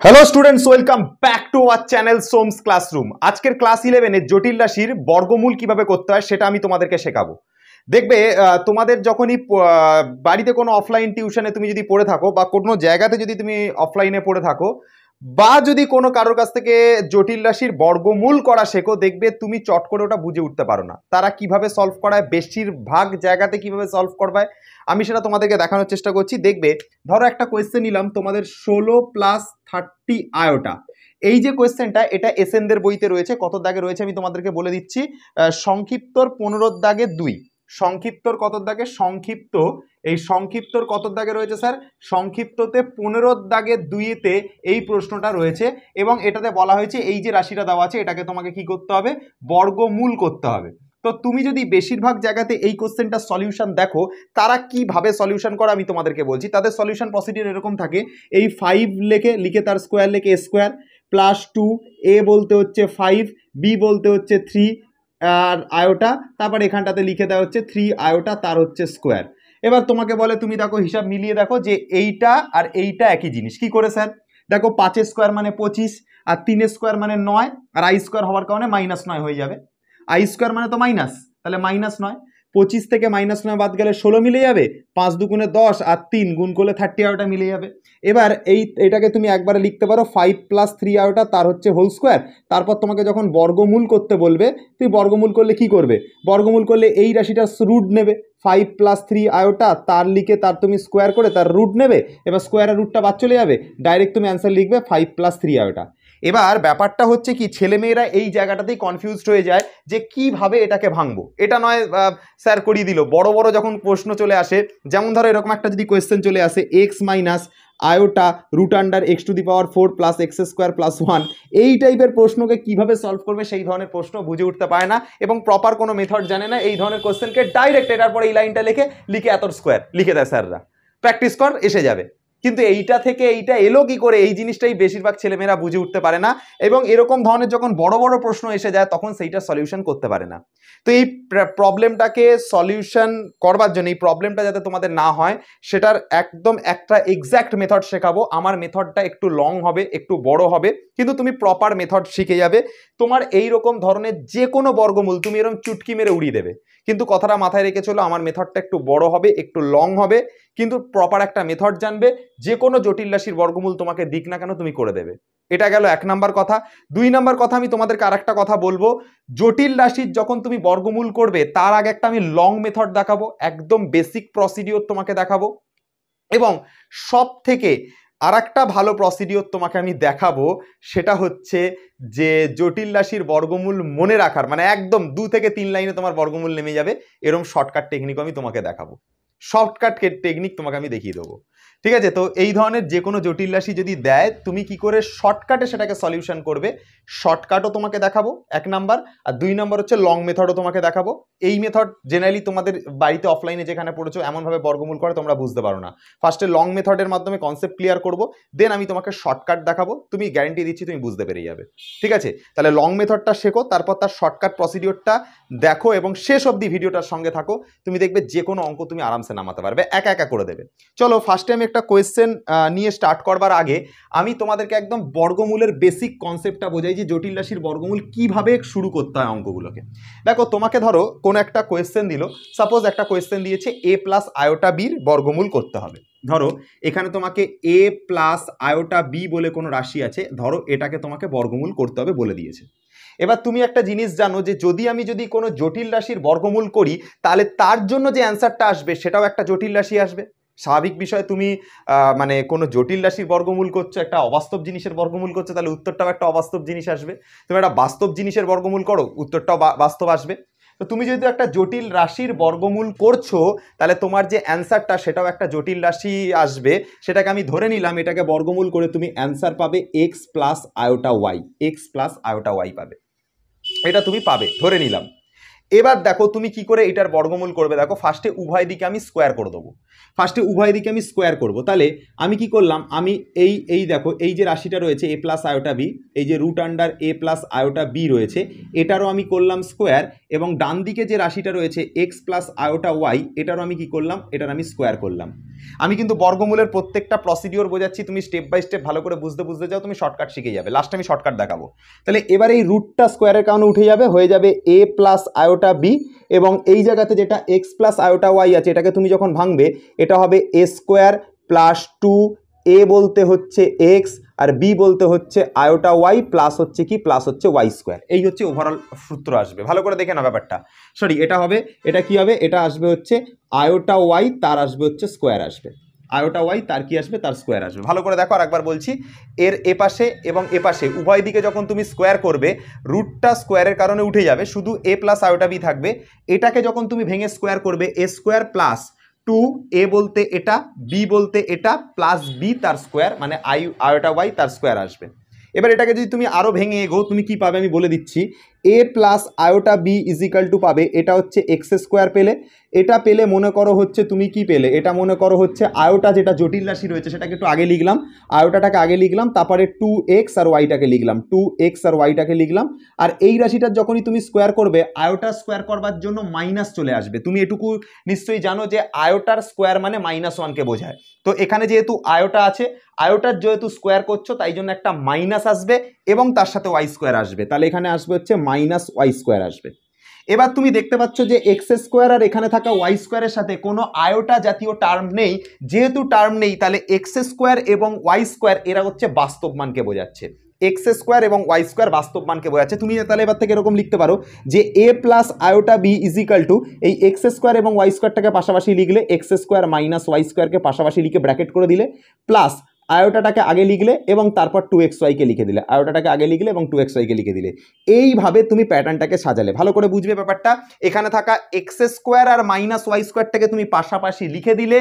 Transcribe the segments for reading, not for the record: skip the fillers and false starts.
Hello students, welcome back to our channel সোমস classroom. আজকের class 11 এর জটিল রাশির বর্গমূল কিভাবে করতে হয় সেটা আমি তোমাদেরকে শেখাবো। দেখবে তোমাদের যখনই বাড়িতে কোনো অফলাইন টিউশনে তুমি যদি পড়ে থাকো বা কোনো জায়গাতে যদি তুমি অফলাইনে পড়ে থাকো বা যদি কোনো কারোর কাছ থেকে জটিল রাশির বর্গমূল করা শেখো, দেখবে তুমি চট করে ওটা বুঝে উঠতে পারো না। তারা কিভাবে সলভ করায়, বেশিরভাগ জায়গাতে কিভাবে সলভ করবে আমি সেটা তোমাদেরকে দেখানোর চেষ্টা করছি। দেখবে ধরো একটা কোয়েশ্চেন নিলাম তোমাদের 16 + 30 আয়োটা। এই যে কোয়েশ্চেনটা, এটা এসএনদের বইতে রয়েছে। কত দাগে রয়েছে আমি তোমাদেরকে বলে দিচ্ছি। সংক্ষিপ্তর 15 দাগে 2। সংক্ষিপ্তর কত দাগে? সংক্ষিপ্ত, এই সংক্ষিপ্তর কত দাগে রয়েছে স্যার? সংক্ষিপ্ততে 15 দাগে 2-তে এই প্রশ্নটা রয়েছে এবং এটাতে বলা হয়েছে এই যে রাশিটা দেওয়া আছে এটাকে তোমাকে কি করতে হবে? বর্গমূল করতে হবে। তো তুমি যদি বেশিরভাগ জায়গাতে এই কোশ্চেনটা সলিউশন দেখো, তারা কিভাবে সলিউশন করে আমি তোমাদেরকে বলছি। তাদের সলিউশন প্রসিডিউর এরকম থাকে, এই 5 লিখে তার স্কোয়ার লিখে a স্কোয়ার +2, a বলতে হচ্ছে 5, b বলতে হচ্ছে 3 আর আয়োটা, তারপর এখানটাতে লিখে দেওয়া হচ্ছে 3 আয়োটা তার হচ্ছে স্কোয়ার। এবার তোমাকে বলে তুমি দেখো হিসাব মিলিয়ে দেখো যে এইটা আর এইটা একই জিনিস। কি করে স্যার? দেখো 5 স্কোয়ার মানে 25 আর 3 স্কোয়ার মানে 9 আর i স্কোয়ার হওয়ার কারণে -9 হয়ে যাবে। i স্কোয়ার মানে তো মাইনাস, তাহলে -9, 25 থেকে -9 বাদ গেলে 16 মিলে যাবে, 5 দুগুণে 10 আর 3 গুণ করলে 30 আয়োটা মিলে যাবে। এবার এটাকে তুমি একবারে লিখতে পারো 5 + 3 আয়োটা তার হচ্ছে হোল স্কোয়ার। তারপর তোমাকে যখন বর্গমূল করতে বলবে, তুমি বর্গমূল করলে কি করবে? বর্গমূল করলে এই রাশিটার রুট নেবে, 5 + 3 আয়োটা তার লিখে তার তুমি স্কোয়ার করে তার রুট নেবে। এবার স্কোয়ারের রুটটা বাদ চলে যাবে, ডাইরেক্ট তুমি অ্যান্সার লিখবে 5 + 3 আয়োটা। এবার ব্যাপারটা হচ্ছে কি, ছেলেমেয়েরা এই জায়গাটাতেই কনফিউজড হয়ে যায় যে কিভাবে এটাকে ভাঙবো। এটা নয় স্যার করিয়ে দিল। বড় বড় যখন প্রশ্ন চলে আসে, যেমন ধরো এরকম একটা যদি কোয়েশ্চেন চলে আসে, x - আয়োটা √(x⁴ + x² + 1, এই টাইপের প্রশ্নকে কিভাবে সলভ করবে সেই ধরনের প্রশ্ন বুঝে উঠতে পারে না এবং প্রপার কোনো মেথড জানে না। এই ধরনের কোয়েশ্চেনকে ডাইরেক্ট এটার পরে এই লাইনটা লিখে এত স্কোয়ার লিখে দেয় স্যাররা, প্র্যাকটিস কর এসে যাবে। কিন্তু এইটা থেকে এইটা এলো কি করে, এই জিনিসটাই বেশিরভাগ ছেলেমেয়েরা বুঝে উঠতে পারে না এবং এরকম ধরনের যখন বড় বড় প্রশ্ন এসে যায় তখন সেইটা সলিউশন করতে পারে না। তো এই প্রবলেমটাকে সলিউশন করবার জন্য, এই প্রবলেমটা যাতে তোমাদের না হয় সেটার একদম একটা এক্স্যাক্ট মেথড শেখাবো। আমার মেথডটা একটু লং হবে, একটু বড় হবে, কিন্তু তুমি প্রপার মেথড শিখে যাবে। তোমার এই রকম ধরনের যে কোনো বর্গমূল তুমি এরকম চুটকি মেরে উড়িয়ে দেবে। কিন্তু কথাটা মাথায় রেখে চলো, আমার মেথডটা একটু বড় হবে, একটু লং হবে, কিন্তু প্রপার একটা মেথড জানবে। যে কোনো জটিল রাশির বর্গমূল তোমাকে দিক না কেন তুমি করে দেবে। এটা গেল 1 নাম্বার কথা। 2 নাম্বার কথা, আমি তোমাদেরকে আরেকটা কথা বলবো। জটিল রাশির যখন তুমি বর্গমূল করবে তার আগে একটা আমি লং মেথড দেখাবো, একদম বেসিক প্রসিডিওর তোমাকে দেখাবো এবং সব থেকে আরেকটা ভালো প্রসিডিওর তোমাকে আমি দেখাবো। সেটা হচ্ছে যে জটিল রাশির বর্গমূল মনে রাখার, মানে একদম 2 থেকে 3 লাইনে তোমার বর্গমূল নেমে যাবে, এরকম শর্টকাট টেকনিক আমি তোমাকে দেখাবো। শর্টকাট টেকনিক তোমাকে আমি দেখিয়ে দেবো, ঠিক আছে? তো এই ধরনের যে কোনো জটিল রাশি যদি দেয়, তুমি কি করে শর্টকাটে সেটাকে সলিউশন করবে, শর্টকাটও তোমাকে দেখাবো 1 নাম্বার। আর 2 নাম্বার হচ্ছে লং মেথডও তোমাকে দেখাবো। এই মেথড জেনারেলি তোমাদের বাড়িতে অফলাইনে যেখানে পড়েছো এমনভাবে বর্গমূল করে তোমরা বুঝতে পারো না। ফার্স্টে লং মেথডের মাধ্যমে কনসেপ্ট ক্লিয়ার করবো, দেন আমি তোমাকে শর্টকাট দেখাবো। তুমি গ্যারান্টি দিচ্ছি তুমি বুঝতে পেরে যাবে, ঠিক আছে? তাহলে লং মেথডটা শেখো, তারপর তার শর্টকাট প্রসিডিওরটা দেখো এবং শেষ অবধি ভিডিওটার সঙ্গে থাকো। তুমি দেখবে যে কোনো অঙ্ক তুমি আরামসে নামাতে পারবে, একা একা করে দেবে। চলো ফার্স্টে আমি একটা কোয়েশ্চেন নিয়ে স্টার্ট করবার আগে আমি তোমাদেরকে একদম বর্গমূলের বেসিক কনসেপ্টটা বোঝাই যে জটিল রাশির বর্গমূল কিভাবে শুরু করতে হয় অঙ্কগুলোকে। দেখো তোমাকে ধরো কোনো একটা কোয়েশ্চেন দিল, সাপোজ একটা কোয়েশ্চেন দিয়েছে a + আয়োটা b বর্গমূল করতে হবে। ধরো এখানে তোমাকে a + আয়োটা b বলে কোনো রাশি আছে, ধরো এটাকে তোমাকে বর্গমূল করতে হবে বলে দিয়েছে। এবার তুমি একটা জিনিস জানো যে যদি কোনো জটিল রাশির বর্গমূল করি তাহলে তার জন্য যে অ্যান্সারটা আসবে সেটাও একটা জটিল রাশি আসবে। স্বাভাবিক বিষয়, তুমি মানে কোনো জটিল রাশির বর্গমূল করছো, একটা অবাস্তব জিনিসের বর্গমূল করছো, তাহলে উত্তরটাও একটা অবাস্তব জিনিস আসবে। তুমি একটা বাস্তব জিনিসের বর্গমূল করো, উত্তরটাও বাস্তব আসবে। তো তুমি যদি একটা জটিল রাশির বর্গমূল করছো তাহলে তোমার যে অ্যান্সারটা সেটাও একটা জটিল রাশি আসবে। সেটাকে আমি ধরে নিলাম, এটাকে বর্গমূল করে তুমি অ্যান্সার পাবে x + iota y, x + iota y পাবে, এটা তুমি পাবে ধরে নিলাম। এবার দেখো তুমি কি করে এটার বর্গমূল করবে। দেখো ফার্স্টে উভয় দিকে আমি স্কোয়ার করে দেবো। ফার্স্টে উভয় দিকে আমি স্কোয়ার করব। তাহলে আমি কি করলাম, আমি এই দেখো এই যে রাশিটা রয়েছে এ প্লাস আয়োটা বি, এই যে root under a plus iota B রয়েছে, এটারও আমি করলাম স্কোয়ার, এবং ডান দিকে যে রাশিটা রয়েছে এক্স প্লাস আয়োটা ওয়াই, এটারও আমি কি করলাম, এটার আমি স্কোয়ার করলাম। আমি কিন্তু বর্গমূলের প্রত্যেকটা প্রসিডিওর বোঝাচ্ছি, তুমি স্টেপ বাই স্টেপ ভালো করে বুঝতে যাও, তুমি শর্টকাট শিখে যাবে। লাস্টে আমি শর্টকাট দেখাবো। তাহলে এবার এই রুটটা স্কোয়ারের কারণে উঠে যাবে, হয়ে যাবে এ প্লাস আয়োটা বি, এবং এই জায়গাতে যেটা এক্স প্লাস আয়োটা ওয়াই আছে এটাকে তুমি যখন ভাঙবে এটা হবে এ স্কোয়ার প্লাস 2, এ বলতে হচ্ছে এক্স আর বি বলতে হচ্ছে আয়োটা ওয়াই, প্লাস হচ্ছে কি, প্লাস হচ্ছে ওয়াই স্কোয়ার। এই হচ্ছে ওভারঅল সূত্র আসবে। ভালো করে দেখে না ব্যাপারটা, সরি এটা হবে, এটা কি হবে, এটা আসবে হচ্ছে আয়োটা ওয়াই, তার আসবে হচ্ছে স্কোয়ার আসবে, আয়োটা ওয়াই তার কি আসবে, তার স্কোয়ার আসবে। ভালো করে দেখো, আর একবার বলছি, এর এপাশে এবং এপাশে উভয় দিকে যখন তুমি স্কোয়ার করবে রুটটা স্কোয়ারের কারণে উঠে যাবে, শুধু এ প্লাস আয়োটা বি থাকবে। এটাকে যখন তুমি ভেঙে স্কোয়ার করবে এ স্কোয়ার প্লাস 2, এ বলতে এটা, বি বলতে এটা, প্লাস বি তার স্কোয়ার, মানে আয়োটা ওয়াই তার স্কোয়ার আসবে। এবার এটাকে যদি তুমি আরও ভেঙে এগো, তুমি কি পাবে আমি বলে দিচ্ছি, A plus iota B equal to পাবে, এটা হচ্ছে এক্স স্কোয়ার পেলে, এটা পেলে মনে করো হচ্ছে তুমি কি পেলে, এটা মনে করো হচ্ছে আয়োটা যেটা জটিল রাশি রয়েছে সেটাকে একটু আগে লিখলাম, আয়োটাটাকে আগে লিখলাম, তারপরে 2x আর ওয়াইটাকে লিখলাম, 2x আর ওয়াইটাকে লিখলাম। আর এই রাশিটার যখনই তুমি স্কোয়ার করবে আয়োটা স্কোয়ার করবার জন্য মাইনাস চলে আসবে। তুমি এটুকু নিশ্চয়ই জানো যে আয়োটার স্কোয়ার মানে -1কে বোঝায়। তো এখানে যেহেতু আয়োটা আছে, আয়োটার যেহেতু স্কোয়ার করছো তাই জন্য একটা মাইনাস আসবে এবং তার সাথে ওয়াই স্কোয়ার আসবে, তাহলে এখানে আসবে হচ্ছে মাইনাস ওয়াই স্কোয়ার আসবে। এবার তুমি দেখতে পাচ্ছ যে এক্স স্কোয়ার আর এখানে থাকা ওয়াই স্কোয়ারের সাথে কোনো আয়োটা জাতীয় টার্ম নেই, যেহেতু টার্ম নেই তাহলে এক্স স্কোয়ার এবং ওয়াই স্কোয়ার এরা হচ্ছে বাস্তব মানকে বোঝাচ্ছে, এক্স স্কোয়ার এবং ওয়াই স্কোয়ার বাস্তব মানকে বোঝাচ্ছে। তুমি তাহলে এবার থেকে এরকম লিখতে পারো যে এ plus iota B equal to এই এক্স স্কোয়ার এবং ওয়াই স্কোয়ারটাকে পাশাপাশি লিখলে, এক্স স্কোয়ার মাইনাস ওয়াই স্কোয়ারকে পাশাপাশি লিখে ব্র্যাকেট করে দিলে, প্লাস আয়োটাটাকে আগে লিখলে এবং তারপর 2xy-কে লিখে দিলে, আয়োটাটাকে আগে লিখলে এবং 2xy-কে লিখে দিলে। এইভাবে তুমি প্যাটার্নটাকে সাজালে, ভালো করে বুঝবে ব্যাপারটা। এখানে থাকা এক্স স্কোয়ার আর মাইনাস ওয়াই স্কোয়ারটাকে তুমি পাশাপাশি লিখে দিলে,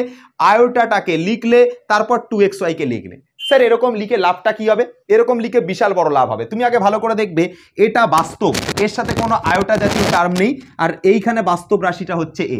আয়োটাটাকে লিখলে, তারপর 2xy-কে লিখলে। স্যার এরকম লিখে লাভটা কি হবে? এরকম লিখে বিশাল বড় লাভ হবে। তুমি আগে ভালো করে দেখবে এটা বাস্তব, এর সাথে কোনো আয়োটা জাতীয় টার্ম নেই, আর এইখানে বাস্তব রাশিটা হচ্ছে এ।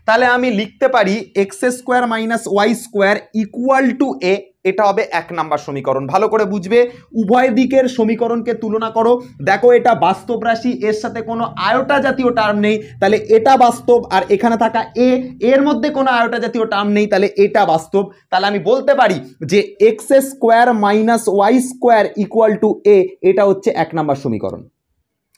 তাহলে আমি লিখতে পারি X square minus Y square equal to A, এটা হবে 1 নাম্বার সমীকরণ। ভালো করে বুঝবে, উভয় দিকের সমীকরণকে তুলনা করো, দেখো এটা বাস্তব রাশি, এর সাথে কোনো আয়োটা জাতীয় টার্ম নেই, তাহলে এটা বাস্তব, আর এখানে থাকা এ, এর মধ্যে কোনো আয়োটা জাতীয় টার্ম নেই, তাহলে এটা বাস্তব। তাহলে আমি বলতে পারি যে x square minus Y square equal to A, এটা হচ্ছে 1 নাম্বার সমীকরণ।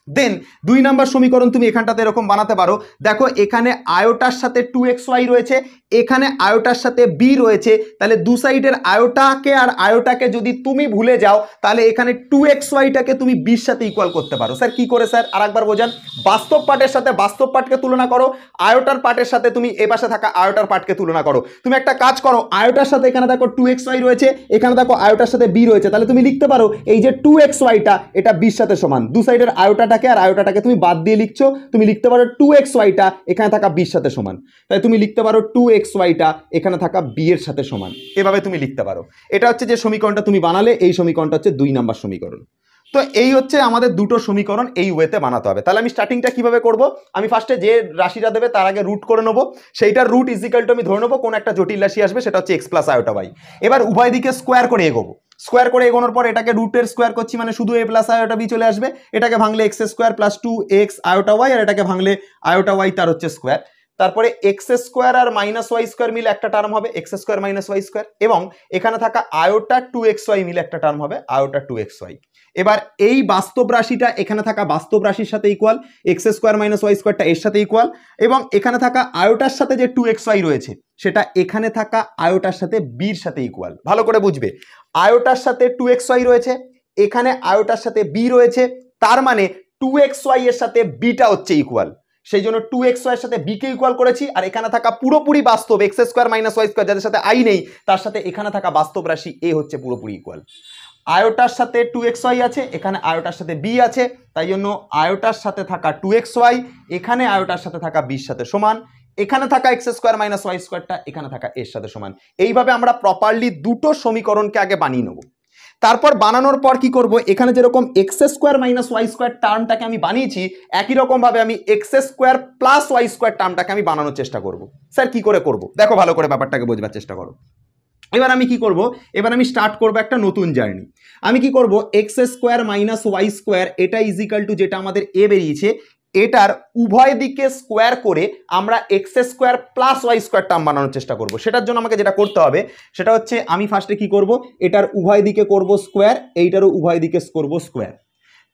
দেন 2 নাম্বার সমীকরণ তুমি এখানটাতে এরকম বানাতে পারো, দেখো এখানে আয়োটার সাথে 2xy রয়েছে, এখানে আয়োটার সাথে বি রয়েছে, তাহলে দু সাইডের আয়োটাকে আর আয়োটাকে যদি তুমি ভুলে যাও তাহলে এখানে 2xy-টাকে তুমি বির সাথে ইকুয়াল করতে পারো। স্যার কি করে স্যার, আরেকবার বোঝান। বাস্তব পার্টের সাথে বাস্তব পার্টকে তুলনা করো, আয়োটার পার্টের সাথে তুমি এ পাশে থাকা আয়োটার পার্টকে তুলনা করো। তুমি একটা কাজ করো, আয়োটার সাথে এখানে দেখো 2xy রয়েছে, এখানে দেখো আয়োটার সাথে বি রয়েছে, তাহলে তুমি লিখতে পারো এই যে 2xy-টা এটা বির সাথে সমান, দু সাইডের আয়োটাটাকে আর আয়োটাটাকে তুমি বাদ দিয়ে লিখছো, তুমি লিখতে পারো 2xy-টা এখানে থাকা বির সাথে সমান, তাই তুমি লিখতে পারো 2xy-টা এখানে থাকা বি এর সাথে সমান, এভাবে তুমি লিখতে পারো। এটা হচ্ছে যে সমীকরণটা তুমি বানালে, এই সমীকরণটা হচ্ছে 2 নাম্বার সমীকরণ। তো এই হচ্ছে আমাদের দুটো সমীকরণ, এই ওয়েতে বানাতে হবে। তাহলে আমি স্টার্টিংটা কিভাবে করব, আমি ফার্স্টে যে রাশিটা দেবে তার আগে রুট করে নেবো, সেইটার রুট ইজিক্যাল টু আমি ধরে নেবো কোন একটা জটিল রাশি আসবে, সেটা হচ্ছে এক্স প্লাস আয়োটা ওয়াই। এবার উভয় দিকে স্কোয়ার করে এগোবো, স্কোয়ার করে এগোনোর পর এটাকে রুটের স্কোয়ার করছি, মানে শুধু এ প্লাস আয়োটা বি চলে আসবে, এটাকে ভাঙলে X square plus 2x iota Y, আর এটাকে ভাঙলে আয়োটা ওয়াই তার হচ্ছে স্কোয়ার, তারপরে এক্স স্কোয়ার আর মাইনাস ওয়াই স্কোয়ার মিলে একটা টার্ম হবে x square minus Y square, এবং এখানে থাকা আয়োটা 2xy মিলে একটা টার্ম হবে আয়োটা 2xy। এবার এই বাস্তব রাশিটা এখানে থাকা বাস্তব রাশির সাথে equal, X square minus Y স্কোয়ারটা এর সাথে ইকুয়াল, এবং এখানে থাকা আয়োটার সাথে যে 2xy রয়েছে সেটা এখানে থাকা আয়োটার সাথে বির সাথে ইকুয়াল। ভালো করে বুঝবে, আয়োটার সাথে 2xy রয়েছে, এখানে আয়োটার সাথে বি রয়েছে, তার মানে 2xy এর সাথে বিটা হচ্ছে ইকুয়াল, সেই জন্য 2xy এর সাথে b কে ইকুয়াল করেছি, আর এখানে থাকা পুরোপুরি বাস্তব x square minus Y square যাদের সাথে আই নেই তার সাথে এখানে থাকা বাস্তব রাশি a হচ্ছে পুরোপুরি ইকুয়াল। আয়োটার সাথে 2xy আছে, এখানে আয়োটার সাথে b আছে, তাই জন্য আয়োটার সাথে থাকা 2xy এখানে আয়োটার সাথে থাকা b এর সাথে সমান, এখানে থাকা এক্স স্কোয়ার মাইনাস ওয়াই স্কোয়ারটা এখানে থাকা এর সাথে সমান। এইভাবে আমরা প্রপারলি দুটো সমীকরণকে আগে বানিয়ে নেব। তারপর বানানোর পর কি করব, এখানে যেরকম X square minus Y square টার্মটাকে আমি বানিয়েছি, একই রকম ভাবে আমি X square plus Y square টার্মটাকে আমি বানানোর চেষ্টা করব। স্যার কি করে করব, দেখো ভালো করে ব্যাপারটাকে বোঝবার চেষ্টা করো। এবার আমি কি করব, এবার আমি স্টার্ট করব একটা নতুন জার্নি। আমি কি করব, x square minus Y square এটা ইজিক্যাল টু যেটা আমাদের এ বেরিয়েছে, এটার উভয় দিকে স্কোয়ার করে আমরা x square plus Y square term বানানোর চেষ্টা করব। সেটার জন্য আমাকে যেটা করতে হবে সেটা হচ্ছে আমি ফার্স্টে কি করব, এটার উভয় দিকে করব স্কোয়ার, এইটারও উভয় দিকে করব স্কোয়ার।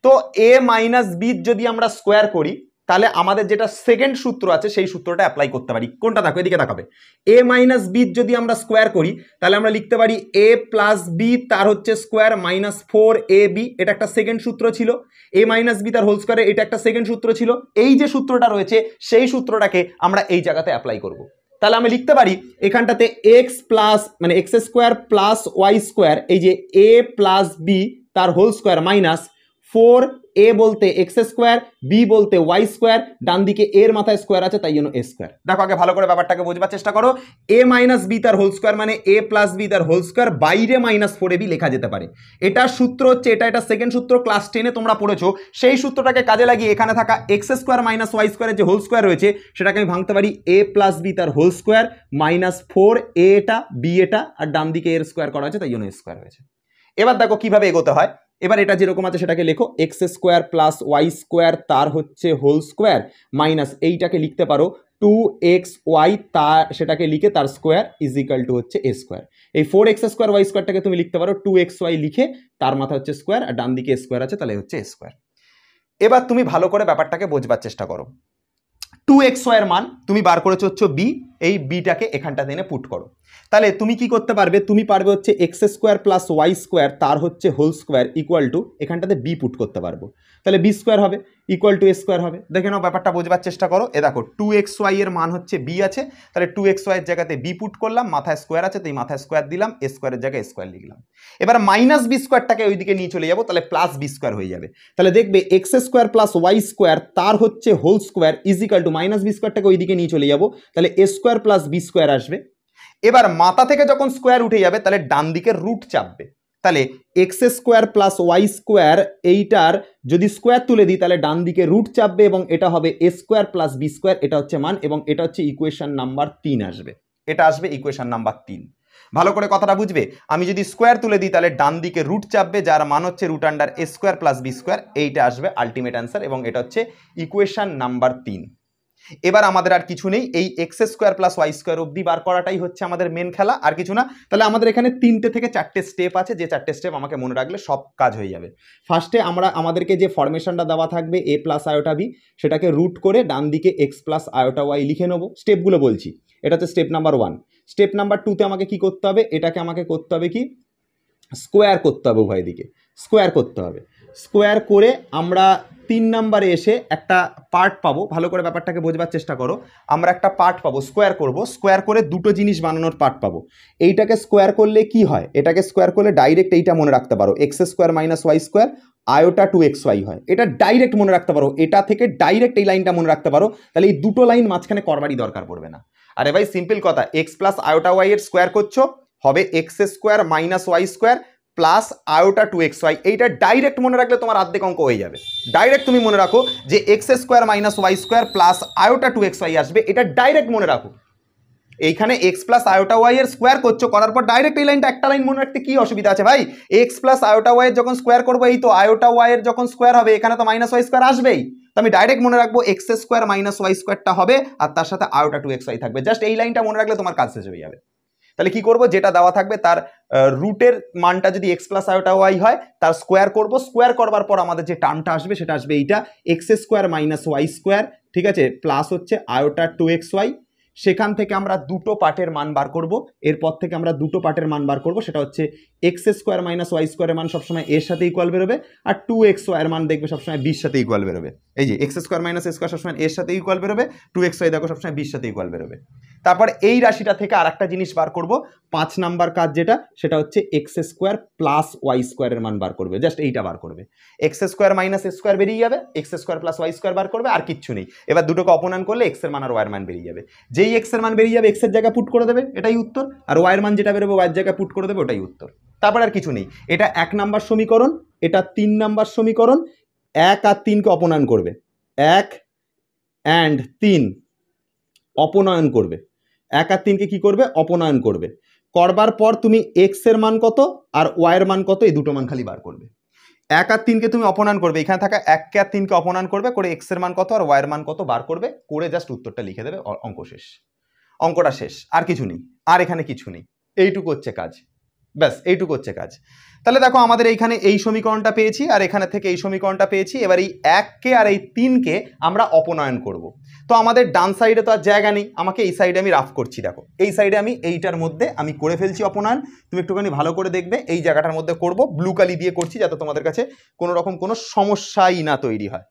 তো এ মাইনাস বি যদি আমরা স্কোয়ার করি তাহলে আমাদের যেটা সেকেন্ড সূত্র আছে সেই সূত্রটা অ্যাপ্লাই করতে পারি। কোনটা দেখো, এদিকে দেখাবে। এ মাইনাস বি যদি আমরা স্কোয়ার করি তাহলে আমরা লিখতে পারি এ প্লাস বি তার হচ্ছে স্কোয়ার মাইনাস 4ab, এটা একটা সেকেন্ড সূত্র ছিল। এ মাইনাস বি তার হোল স্কোয়ারে এটা একটা সেকেন্ড সূত্র ছিল। এই যে সূত্রটা রয়েছে সেই সূত্রটাকে আমরা এই জায়গাতে অ্যাপ্লাই করব। তাহলে আমি লিখতে পারি এখানটাতে এক্স প্লাস মানে x square plus Y square, এই যে এ প্লাস বি তার হোল স্কোয়ার মাইনাস 4 এ বলতে এক্স স্কোয়ার, বি বলতে ওয়াই স্কোয়ার, ডান দিকে এর মাথায় স্কোয়ার আছে তাই জন্য এ স্কোয়ার। দেখো আগে ভালো করে ব্যাপারটাকে বোঝবার চেষ্টা করো। এ মাইনাস বি তার হোল স্কোয়ার মানে এ প্লাস বি তার হোল স্কোয়ার, বাইরে মাইনাস 4ab লেখা যেতে পারে। এটার সূত্র হচ্ছে এটা সেকেন্ড সূত্র, ক্লাস 10-এ তোমরা পড়েছো। সেই সূত্রটাকে কাজে লাগিয়ে এখানে থাকা এক্স স্কোয়ার মাইনাস ওয়াই স্কোয়ারের যে হোল স্কোয়ার রয়েছে সেটাকে আমি ভাঙতে পারি এ প্লাস বি তার হোল স্কোয়ার মাইনাস 4 এ এটা বি এটা, আর ডান দিকে এর স্কোয়ার করা হয়েছে তাই জন্য স্কোয়ার হয়েছে। এবার দেখো কিভাবে এগোতে হয়। এবার এটা যেরকম আছে সেটাকে লেখো, x square plus Y square তার হচ্ছে হোল স্কোয়ার মাইনাস এইটাকে লিখতে পারো 2xy, তার সেটাকে লিখে তার স্কোয়ার ইজ ইকাল টু হচ্ছে এ স্কোয়ার। এই 4x স্কোয়ার ওয়াই স্কোয়ারটাকে তুমি লিখতে পারো 2xy লিখে তার মাথা হচ্ছে স্কোয়ার আর ডান দিকে স্কোয়ার আছে তাহলে হচ্ছে এ স্কোয়ার। এবার তুমি ভালো করে ব্যাপারটাকে বোঝবার চেষ্টা করো। 2xy এর মান তুমি বার করেছো হচ্ছে বি, এই বিটাকে এখানটাতে এনে পুট করো। তাহলে তুমি কি করতে পারবে, তুমি পারবে হচ্ছে x square plus Y square তার হচ্ছে হোল স্কোয়ার ইকুয়াল টু এখানটাতে বি পুট করতে পারবো। তাহলে বি স্কোয়ার হবে ইকুয়াল টু এ স্কোয়ার হবে। দেখে নাও ব্যাপারটা বোঝবার চেষ্টা করো। এ দেখো 2xy এর মান হচ্ছে বি আছে, তাহলে 2xy এর জায়গাতে বি পুট করলাম, মাথায় স্কোয়ার আছে তাই মাথায় স্কোয়ার দিলাম, এ স্কোয়ারের জায়গায় স্কোয়ার লিখলাম। এবার মাইনাস বি স্কোয়ারটাকে ওইদিকে নিয়ে চলে যাবো, তাহলে প্লাস বি স্কোয়ার হয়ে যাবে। তাহলে দেখবে X square plus Y square তার হচ্ছে whole square is equal to minus B স্কোয়ারটাকে ওইদিকে নিয়ে চলে যাবো, তাহলে A square plus B square আসবে। এবার মাথা থেকে যখন স্কোয়ার উঠে যাবে তাহলে ডান দিকের রুট চাপবে, তাহলে x square plus Y square এইটার যদি স্কোয়ার তুলে দিই তাহলে ডান দিকে রুট চাপবে এবং এটা হবে এ স্কোয়ার প্লাস বি স্কোয়ার, এটা হচ্ছে মান এবং এটা হচ্ছে ইকুয়েশন নাম্বার 3 আসবে। এটা আসবে ইকুয়েশন নাম্বার 3। ভালো করে কথাটা বুঝবে। আমি যদি স্কোয়ার তুলে দিই তাহলে ডান দিকে রুট চাপবে যার মান হচ্ছে রুট আন্ডার এ স্কোয়ার প্লাস বি স্কোয়ার, এইটা আসবে আলটিমেট অ্যান্সার এবং এটা হচ্ছে ইকুয়েশন নাম্বার 3। এবার আমাদের আর কিছু নেই, এই x square plus Y square অবধি বার করাটাই হচ্ছে আমাদের মেন খেলা, আর কিছু না। তাহলে আমাদের এখানে 3টে থেকে 4টে স্টেপ আছে, যে 4টে স্টেপ আমাকে মনে রাখলে সব কাজ হয়ে যাবে। ফার্স্টে আমাদেরকে যে ফরমেশনটা দেওয়া থাকবে এ প্লাস আয়োটা বি, সেটাকে রুট করে ডান দিকে এক্স প্লাস আয়োটা ওয়াই লিখে নেবো। স্টেপগুলো বলছি, এটা হচ্ছে স্টেপ নাম্বার 1। স্টেপ নাম্বার 2তে আমাকে কি করতে হবে, এটাকে আমাকে করতে হবে কি স্কোয়ার করতে হবে, উভয় দিকে স্কোয়ার করতে হবে। স্কোয়ার করে আমরা 3 নম্বরে এসে একটা পার্ট পাবো। ভালো করে ব্যাপারটাকে বোঝবার চেষ্টা করো। আমরা একটা পার্ট পাবো, স্কোয়ার করব, স্কোয়ার করে দুটো জিনিস বানানোর পার্ট পাবো। এইটাকে স্কোয়ার করলে কি হয়, এটাকে স্কোয়ার করলে ডাইরেক্ট এইটা মনে রাখতে পারো, x square minus Y square iota 2xy হয়। এটা ডাইরেক্ট মনে রাখতে পারো, এটা থেকে ডাইরেক্ট এই লাইনটা মনে রাখতে পারো, তাহলে এই দুটো লাইন মাঝখানে করবারই দরকার পড়বে না। আরে ভাই সিম্পল কথা, এক্স প্লাস আয়োটা ওয়াই এর স্কোয়ার করছো হবে x square minus Y square plus iota 2xy, এইটা ডাইরেক্ট মনে রাখলে তোমার অর্ধেক অঙ্ক হয়ে যাবে। ডাইরেক্ট তুমি মনে রাখো যে x square minus Y square plus iota 2xy আসবে, এটা ডাইরেক্ট মনে রাখো। এইখানে এক্স প্লাস আয়োটা ওয়াই এর স্কোয়ার করছো, করার পর ডাইরেক্ট এই লাইনটা একটা লাইন মনে রাখতে কি অসুবিধা আছে ভাই? এক্স প্লাস আয়োটা ওয়াই এর যখন স্কোয়ার করবো, এই তো আয়োটা ওয়াই এর যখন স্কোয়ার হবে এখানে তো মাইনাস ওয়াই স্কোয়ার আসবেই, তো আমি ডাইরেক্ট মনে রাখবো এক্স স্কোয়ার মাইনাস ওয়াই স্কোয়ারটা হবে আর তার সাথে আয়োটা 2xy থাকবে। জাস্ট এই লাইনটা মনে রাখলে তোমার কাজ শেষ হয়ে যাবে। তাহলে কি করব, যেটা দেওয়া থাকবে তার রুটের মানটা যদি এক্স প্লাস আয়োটা ওয়াই হয় তার স্কোয়ার করব, স্কোয়ার করবার পর আমাদের যে টার্মটা আসবে সেটা আসবে এইটা x square minus Y square, ঠিক আছে, প্লাস হচ্ছে আয়োটা 2xy। সেখান থেকে আমরা দুটো পার্টের মান বার করব, এরপর থেকে আমরা দুটো পার্টের মান বার করব, সেটা হচ্ছে এক্স স্কোয়ার মাইনাস ওয়াই স্কোয়ারের মান সবসময় এর সাথে ইকুয়াল বেরোবে আর 2xy এর মান দেখবে সবসময় বির সাথে ইকুয়াল বেরোবে। এই যে এক্স স্কোয়ার মাইনাস এ স্কোয়ার সবসময় এর সাথে ইকুয়াল বেরোবে, 2xy দেখো সবসময় বির সাথে ইকুয়াল বেরোবে। তারপর এই রাশিটা থেকে আর একটা জিনিস বার করব, 5 নাম্বার কাজ যেটা, সেটা হচ্ছে এক্স স্কোয়ার প্লাস ওয়াই স্কোয়ারের মান বার করবে। জাস্ট এইটা বার করবে, এক্স স্কোয়ার মাইনাস স্কোয়ার বেরিয়ে যাবে, x square plus Y square বার করবে, আর কিচ্ছু নেই। এবার দুটোকে অপনয়ন করলে এক্স এর মান আর ওয়াই এর মান বেরিয়ে যাবে। যেই এক্স এর মান বেরিয়ে যাবে এক্স এর জায়গায় পুট করে দেবে, এটাই উত্তর, আর ওয়াই এর মান যেটা বেরোবে ওয়াই এর জায়গায় পুট করে দেবে, ওটাই উত্তর। তারপর আর কিছু নেই। এটা 1 নাম্বার সমীকরণ, এটা 3 নাম্বার সমীকরণ। 1 আর 3কে অপনয়ন করবে, 1 and 3 অপনয়ন করবে, 1 আর 3কে কি করবে? অপনয়ন করবে। করবার পর তুমি x এর মান কত আর y এর মান কত, এই দুটো মান খালি বার করবে। 1 আর 3কে তুমি অপনয়ন করবে, এখানে থাকা 1 আর 3কে অপনয়ন করবে, করে x এর মান কত আর y এর মান কত বার করবে, করে জাস্ট উত্তরটা লিখে দেবে, অঙ্ক শেষ। অঙ্কটা শেষ, আর কিছু নেই, আর এখানে কিছু নেই, এইটুকু হচ্ছে কাজ, ব্যাস এইটুকু হচ্ছে কাজ। তাহলে দেখো আমাদের এইখানে এই সমীকরণটা পেয়েছি আর এখানে থেকে এই সমীকরণটা পেয়েছি। এবার এই 1কে আর এই 3কে আমরা অপনয়ন করব। তো আমাদের ডান সাইডে তো আর জায়গা নেই, আমাকে এই সাইডে আমি রাফ করছি, দেখো এই সাইডে আমি এইটার মধ্যে আমি করে ফেলছি অপনয়ন। তুমি একটুখানি ভালো করে দেখবে, এই জায়গাটার মধ্যে করব, ব্লু কালি দিয়ে করছি যাতে তোমাদের কাছে কোনো রকম কোনো সমস্যাই না তৈরি হয়,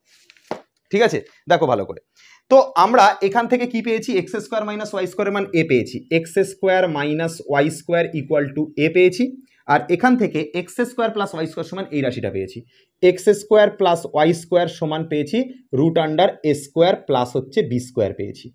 ঠিক আছে? দেখো ভালো করে। তো আমরা এখান থেকে কি পেয়েছি? এক্স স্কোয়ার মাইনাস ওয়াই স্কোয়ারের মান এ পেয়েছি, X square minus Y square equal to A পেয়েছি। আর এখান থেকে X square plus Y square সমান এই রাশিটা পেয়েছি, X square plus Y square সমান পেয়েছি রুট আন্ডার এ স্কোয়ার প্লাস হচ্ছে বি স্কোয়ার পেয়েছি।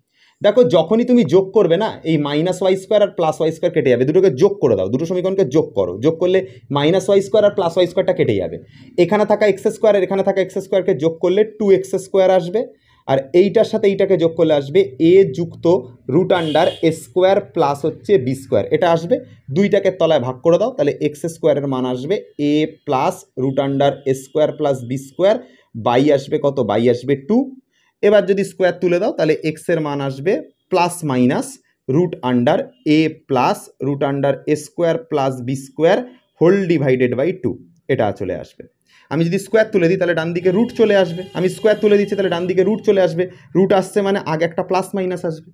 দেখো যখনই তুমি যোগ করবে না, এই মাইনাস ওয়াই স্কোয়ার আর প্লাস ওয়াই স্কোয়ার কেটে যাবে, দুটোকে যোগ করে দাও, দুটো সমীকরণকে যোগ করো, যোগ করলে মাইনাস ওয়াই স্কোয়ার আর প্লাস ওয়াই স্কোয়ারটা কেটে যাবে। এখানে থাকা এক্স স্কোয়ার আর এখানে থাকা এক্স স্কোয়ারকে যোগ করলে 2x স্কোয়ার আসবে, আর এইটার সাথে এইটাকে যোগ করলে আসবে এ যুক্ত রুট আন্ডার এ স্কোয়ার প্লাস হচ্ছে বি স্কোয়ার, এটা আসবে। দুইটাকে তলায় ভাগ করে দাও, তাহলে এক্স স্কোয়ারের মান আসবে A plus root under A square plus B square, by আসবে কত? বাই আসবে 2। এবার যদি স্কোয়ার তুলে দাও তাহলে এক্স এর মান আসবে plus minus root under a plus root under A square plus B square whole divided by 2, এটা চলে আসবে। আমি যদি স্কোয়ার তুলে দিই তাহলে ডান দিকে রুট চলে আসবে, আমি স্কোয়ার তুলে দিচ্ছি তাহলে ডান দিকে রুট চলে আসবে, রুট আসছে মানে আগে একটা প্লাস মাইনাস আসবে,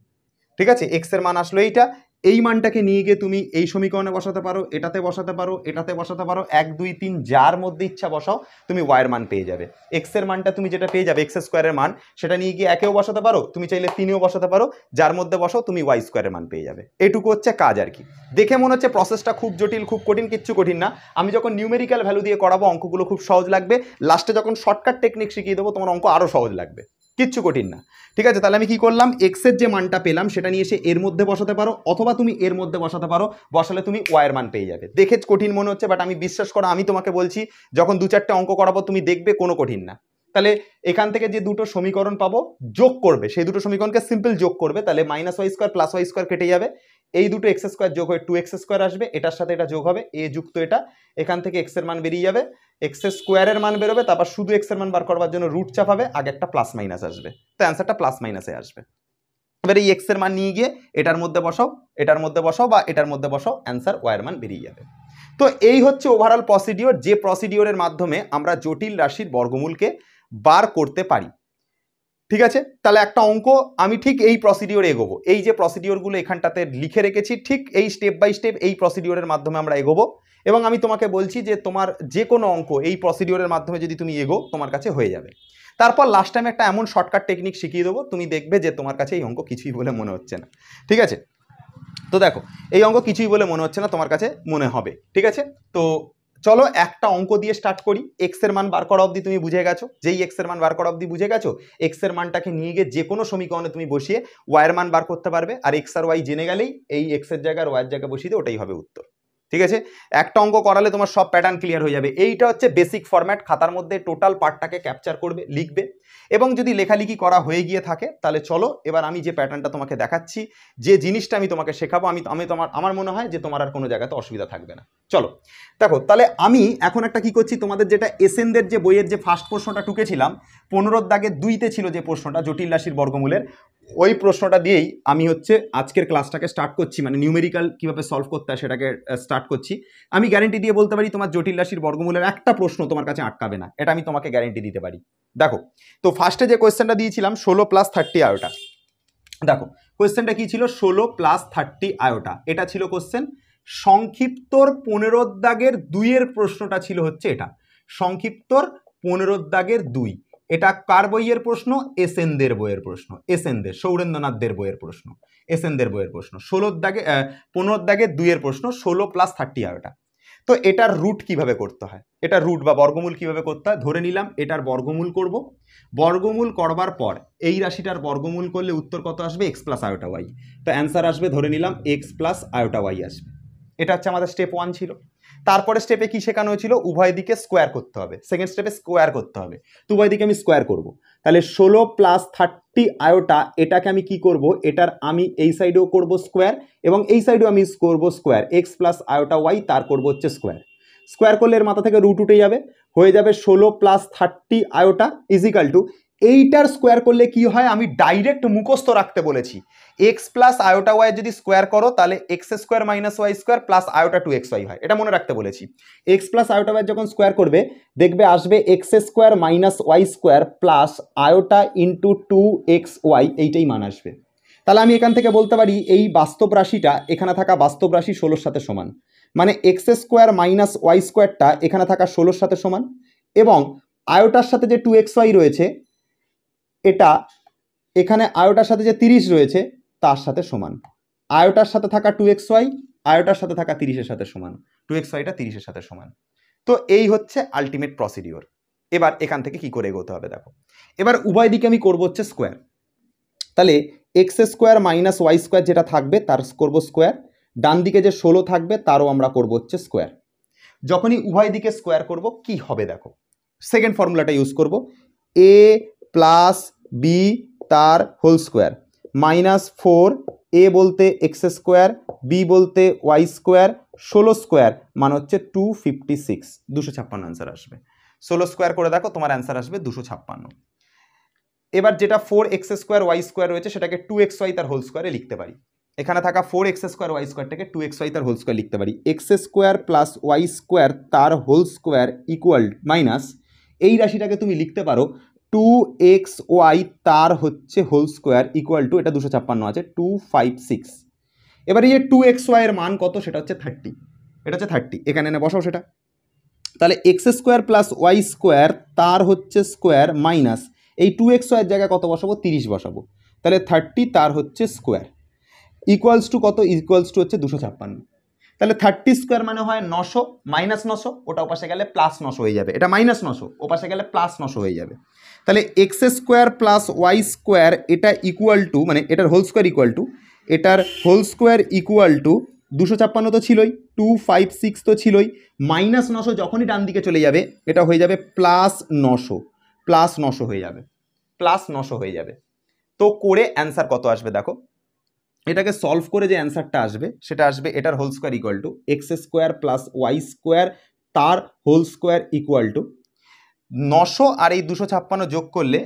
ঠিক আছে? এক্স এর মান আসলো এইটা, এই মানটাকে নিয়ে গিয়ে তুমি এই সমীকরণে বসাতে পারো, এটাতে বসাতে পারো, এটাতে বসাতে পারো, 1 2 3 যার মধ্যে ইচ্ছা বসাও, তুমি ওয়াইয়ের মান পেয়ে যাবে। এক্স এর মানটা তুমি যেটা পেয়ে যাবে এক্স স্কোয়ারের মান, সেটা নিয়ে গিয়ে একেও বসাতে পারো, তুমি চাইলে 3এও বসাতে পারো, যার মধ্যে বসাও তুমি ওয়াই স্কোয়ারের মান পেয়ে যাবে। এটুকু হচ্ছে কাজ আর কি। দেখে মনে হচ্ছে প্রসেসটা খুব জটিল, খুব কঠিন, কিচ্ছু কঠিন না। আমি যখন নিউমেরিক্যাল ভ্যালু দিয়ে করাবো অঙ্কগুলো খুব সহজ লাগবে, লাস্টে যখন শর্টকাট টেকনিক শিখিয়ে দেবো তোমার অঙ্ক আরও সহজ লাগবে, কিচ্ছু কঠিন না, ঠিক আছে? তাহলে আমি কি করলাম, এক্সের যে মানটা পেলাম সেটা নিয়ে এসে এর মধ্যে বসাতে পারো, অথবা তুমি এর মধ্যে বসাতে পারো, বসালে তুমি ওয়াইয়ের মান পেয়ে যাবে। দেখে কঠিন মনে হচ্ছে, বাট আমি বিশ্বাস করো, আমি তোমাকে বলছি যখন 2-4টে অঙ্ক করাবো তুমি দেখবে কোনো কঠিন না। তাহলে এখান থেকে যে দুটো সমীকরণ পাবো যোগ করবে, সেই দুটো সমীকরণকে সিম্পল যোগ করবে, তাহলে minus Y square plus Y square কেটে যাবে, এই দুটো এক্স স্কোয়ার যোগ হয়ে 2x স্কোয়ার আসবে, এটার সাথে এটা যোগ হবে এ যুক্ত এটা, এখান থেকে এক্স এর মান বেরিয়ে যাবে, এক্স স্কোয়ারের মান বেরোবে, তারপর শুধু এক্স এর মান বার করবার জন্য রুট চাপাবে, আগে একটা প্লাস মাইনাস আসবে, তো অ্যান্সারটা প্লাস মাইনাসে আসবে। এবার এই এক্স এর মান নিয়ে গিয়ে এটার মধ্যে বসাও, এটার মধ্যে বসাও বা এটার মধ্যে বসাও, অ্যান্সার ওয়াই এর মান বেরিয়ে যাবে। তো এই হচ্ছে ওভারঅল প্রসিডিওর, যে প্রসিডিওরের মাধ্যমে আমরা জটিল রাশির বর্গমূলকে বার করতে পারি, ঠিক আছে? তাহলে একটা অঙ্ক আমি ঠিক এই প্রসিডিওরে এগোবো, এই যে প্রসিডিওরগুলো এখানটাতে লিখে রেখেছি ঠিক এই স্টেপ বাই স্টেপ এই প্রসিডিওরের মাধ্যমে আমরা এগোবো, এবং আমি তোমাকে বলছি যে তোমার যে কোনো অঙ্ক এই প্রসিডিওরের মাধ্যমে যদি তুমি এগো তোমার কাছে হয়ে যাবে। তারপর লাস্ট টাইম একটা এমন শর্টকাট টেকনিক শিখিয়ে দেবো, তুমি দেখবে যে তোমার কাছে এই অঙ্ক কিছুই বলে মনে হচ্ছে না, ঠিক আছে? তো দেখো এই অঙ্ক কিছুই বলে মনে হচ্ছে না, তোমার কাছে মনে হবে, ঠিক আছে? তো চলো একটা অঙ্ক দিয়ে স্টার্ট করি। এক্স এর মান বার করা অবধি তুমি বুঝে গেছো, যেই এক্স এর মান বার করা অবধি বুঝে গেছো, এক্স এর মানটাকে নিয়ে গিয়ে যে কোনো সমীকরণে তুমি বসিয়ে ওয়াই এর মান বার করতে পারবে, আর এক্স আর ওয়াই জেনে গেলেই এই এক্স এর জায়গায় আর ওয়াই এর জায়গায় বসিয়ে দিয়ে ওটাই হবে উত্তর, ঠিক আছে? একটা অঙ্ক করালে তোমার সব প্যাটার্ন ক্লিয়ার হয়ে যাবে। এইটা হচ্ছে বেসিক ফরম্যাট, খাতার মধ্যে টোটাল পার্টটাকে ক্যাপচার করবে, লিখবে, এবং যদি লেখালেখি করা হয়ে গিয়ে থাকে তাহলে চলো এবার আমি যে প্যাটার্নটা তোমাকে দেখাচ্ছি, যে জিনিসটা আমি তোমাকে শেখাবো, আমার মনে হয় যে তোমার আর কোনো জায়গাতে অসুবিধা থাকবে না। চলো দেখো, তাহলে আমি এখন একটা কি করছি, তোমাদের যেটা এসএনদের যে বইয়ের যে ফার্স্ট প্রশ্নটা টুকেছিলাম 15 দাগের 2তে ছিল যে প্রশ্নটা জটিল রাশির বর্গমূলের, ওই প্রশ্নটা দিয়েই আমি হচ্ছে আজকের ক্লাসটাকে স্টার্ট করছি, মানে নিউমেরিক্যাল কীভাবে সলভ করতে হয় সেটাকে স্টার্ট করছি। আমি গ্যারেন্টি দিয়ে বলতে পারি তোমার জটিল রাশির বর্গমূলের একটা প্রশ্ন তোমার কাছে আটকাবে না, এটা আমি তোমাকে গ্যারেন্টি দিতে পারি। দেখো, তো ফার্স্টে যে কোয়েশ্চেনটা দিয়েছিলাম 16 + 30 আয়োটা, দেখো কোয়েশ্চেনটা কি ছিল, 16 + 30 আয়োটা, এটা ছিল কোয়েশ্চেন। সংক্ষিপ্তর 15 দাগের 2-এর প্রশ্নটা ছিল হচ্ছে এটা, সংক্ষিপ্তর 15 দাগের 2, এটা কার বইয়ের প্রশ্ন? এসএনদের বইয়ের প্রশ্ন, এসএনদের সৌরেন্দ্রনাথদের বইয়ের প্রশ্ন, এসএনদের বইয়ের প্রশ্ন। 15 দাগের 2-এর প্রশ্ন 16 + 30 আয়োটা। তো এটার রুট কিভাবে করতে হয়, এটা রুট বা বর্গমূল কিভাবে করতে হয়, ধরে নিলাম এটার বর্গমূল করব, বর্গমূল করবার পর এই রাশিটার বর্গমূল করলে উত্তর কত আসবে? x + আয়োটা ওয়াই, তো অ্যান্সার আসবে ধরে নিলাম x + আয়োটা ওয়াই আসবে। এটা হচ্ছে আমাদের স্টেপ 1 ছিল। তারপরে স্টেপে কি শেখানো হয়েছিল, উভয় দিকে স্কোয়ার করতে হবে, সেকেন্ড স্টেপে স্কোয়ার করতে হবে। তো উভয় দিকে আমি স্কোয়ার করব, তাহলে 16 + 30 আয়োটা, এটাকে আমি কি করব, এটার আমি এই সাইডেও করব স্কোয়ার এবং এই সাইডেও আমি করব স্কোয়ার, x + আয়োটা y তার করব হচ্ছে স্কোয়ার। স্কোয়ার করলে এর মাথা থেকে রুট উঠে যাবে, হয়ে যাবে 16 + 30 আয়োটা ইজিক্যাল টু, এইটার স্কোয়ার করলে কি হয় আমি ডাইরেক্ট মুখস্থ রাখতে বলেছি, x + আয়োটা y যদি স্কোয়ার করো তাহলে x² - y² + আয়োটা 2xy হয়, এটা মনে রাখতে বলেছি। x + আয়োটা y যখন স্কোয়ার করবে দেখবে আসবে x² - y² + আয়োটা * 2xy, এইটাই মান আসবে। তাহলে আমি এখান থেকে বলতে পারি এই বাস্তব রাশিটা এখানে থাকা বাস্তব রাশি 16-র সাথে সমান, মানে x² - y²টা এখানে থাকা 16-র সাথে সমান, এবং আয়োটার সাথে যে 2xy রয়েছে এটা এখানে আয়োটার সাথে যে 30 রয়েছে তার সাথে সমান। আয়োটার সাথে থাকা 2xy আয়োটার সাথে থাকা 30-এর সাথে সমান, 2xyটা 30-এর সাথে সমান। তো এই হচ্ছে আলটিমেট প্রসিডিওর। এবার এখান থেকে কি করে এগোতে হবে দেখো, এবার উভয় দিকে আমি করব হচ্ছে স্কোয়ার, তাহলে x² - y² যেটা থাকবে তার করব স্কোয়ার, ডান দিকে যে 16 থাকবে তারও আমরা করব হচ্ছে স্কোয়ার। যখনই উভয় দিকে স্কোয়ার করব কি হবে দেখো, সেকেন্ড ফর্মুলাটা ইউজ করব, a + b তার হোল স্কোয়ার -4, a বলতে x², b বলতে y², 16 স্কোয়ার মানে হচ্ছে 256, 256 অ্যান্সার আসবে। 16 স্কোয়ার করে দেখো তোমার অ্যান্সার আসবে 256। এবার যেটা 4x² y² রয়েছে সেটাকে 2xy তার হোল স্কোয়ারে লিখতে পারি, এখানে থাকা 4x² y²টাকে 2xy তার হোল স্কোয়ার লিখতে পারি, x² + y² তার হোল স্কোয়ার ইকুয়াল মাইনাস এই রাশিটাকে তুমি লিখতে পারো 2xy তার হচ্ছে হোল স্কোয়ার ইকুয়াল টু, এটা 256 আছে, 256। এবার এই যে 2xy এর মান কত, সেটা হচ্ছে 30, এটা হচ্ছে 30, এখানে এনে বসাও সেটা। তাহলে x² + y² তার হচ্ছে স্কোয়ার মাইনাস এই 2xy এর জায়গায় কত বসাবো, 30 বসাবো, তাহলে 30 তার হচ্ছে স্কোয়ার ইকুয়ালস টু কত, ইকুয়ালস টু হচ্ছে 256। তাহলে 30 স্কোয়ার মানে হয় 900, -900, ওটা ওপাশে গেলে +900 হয়ে যাবে, এটা -900 ওপাশে গেলে +900 হয়ে যাবে। তাহলে x² + y² এটা ইকুয়াল টু, মানে এটার হোল স্কোয়ার ইকুয়াল টু, এটার হোল স্কোয়ার ইকুয়াল টু 256 তো ছিলই, 256 তো ছিলই, -900 যখনই ডান দিকে চলে যাবে এটা হয়ে যাবে +900 হয়ে যাবে, +900 হয়ে যাবে। তো করে অ্যান্সার কত আসবে দেখো, এটাকে সলভ করে যে অ্যান্সারটা আসবে সেটা আসবে এটার whole square equal two x² + y² তার হোল স্কোয়ার ইকুয়াল টু 900 আর এই 256 যোগ করলে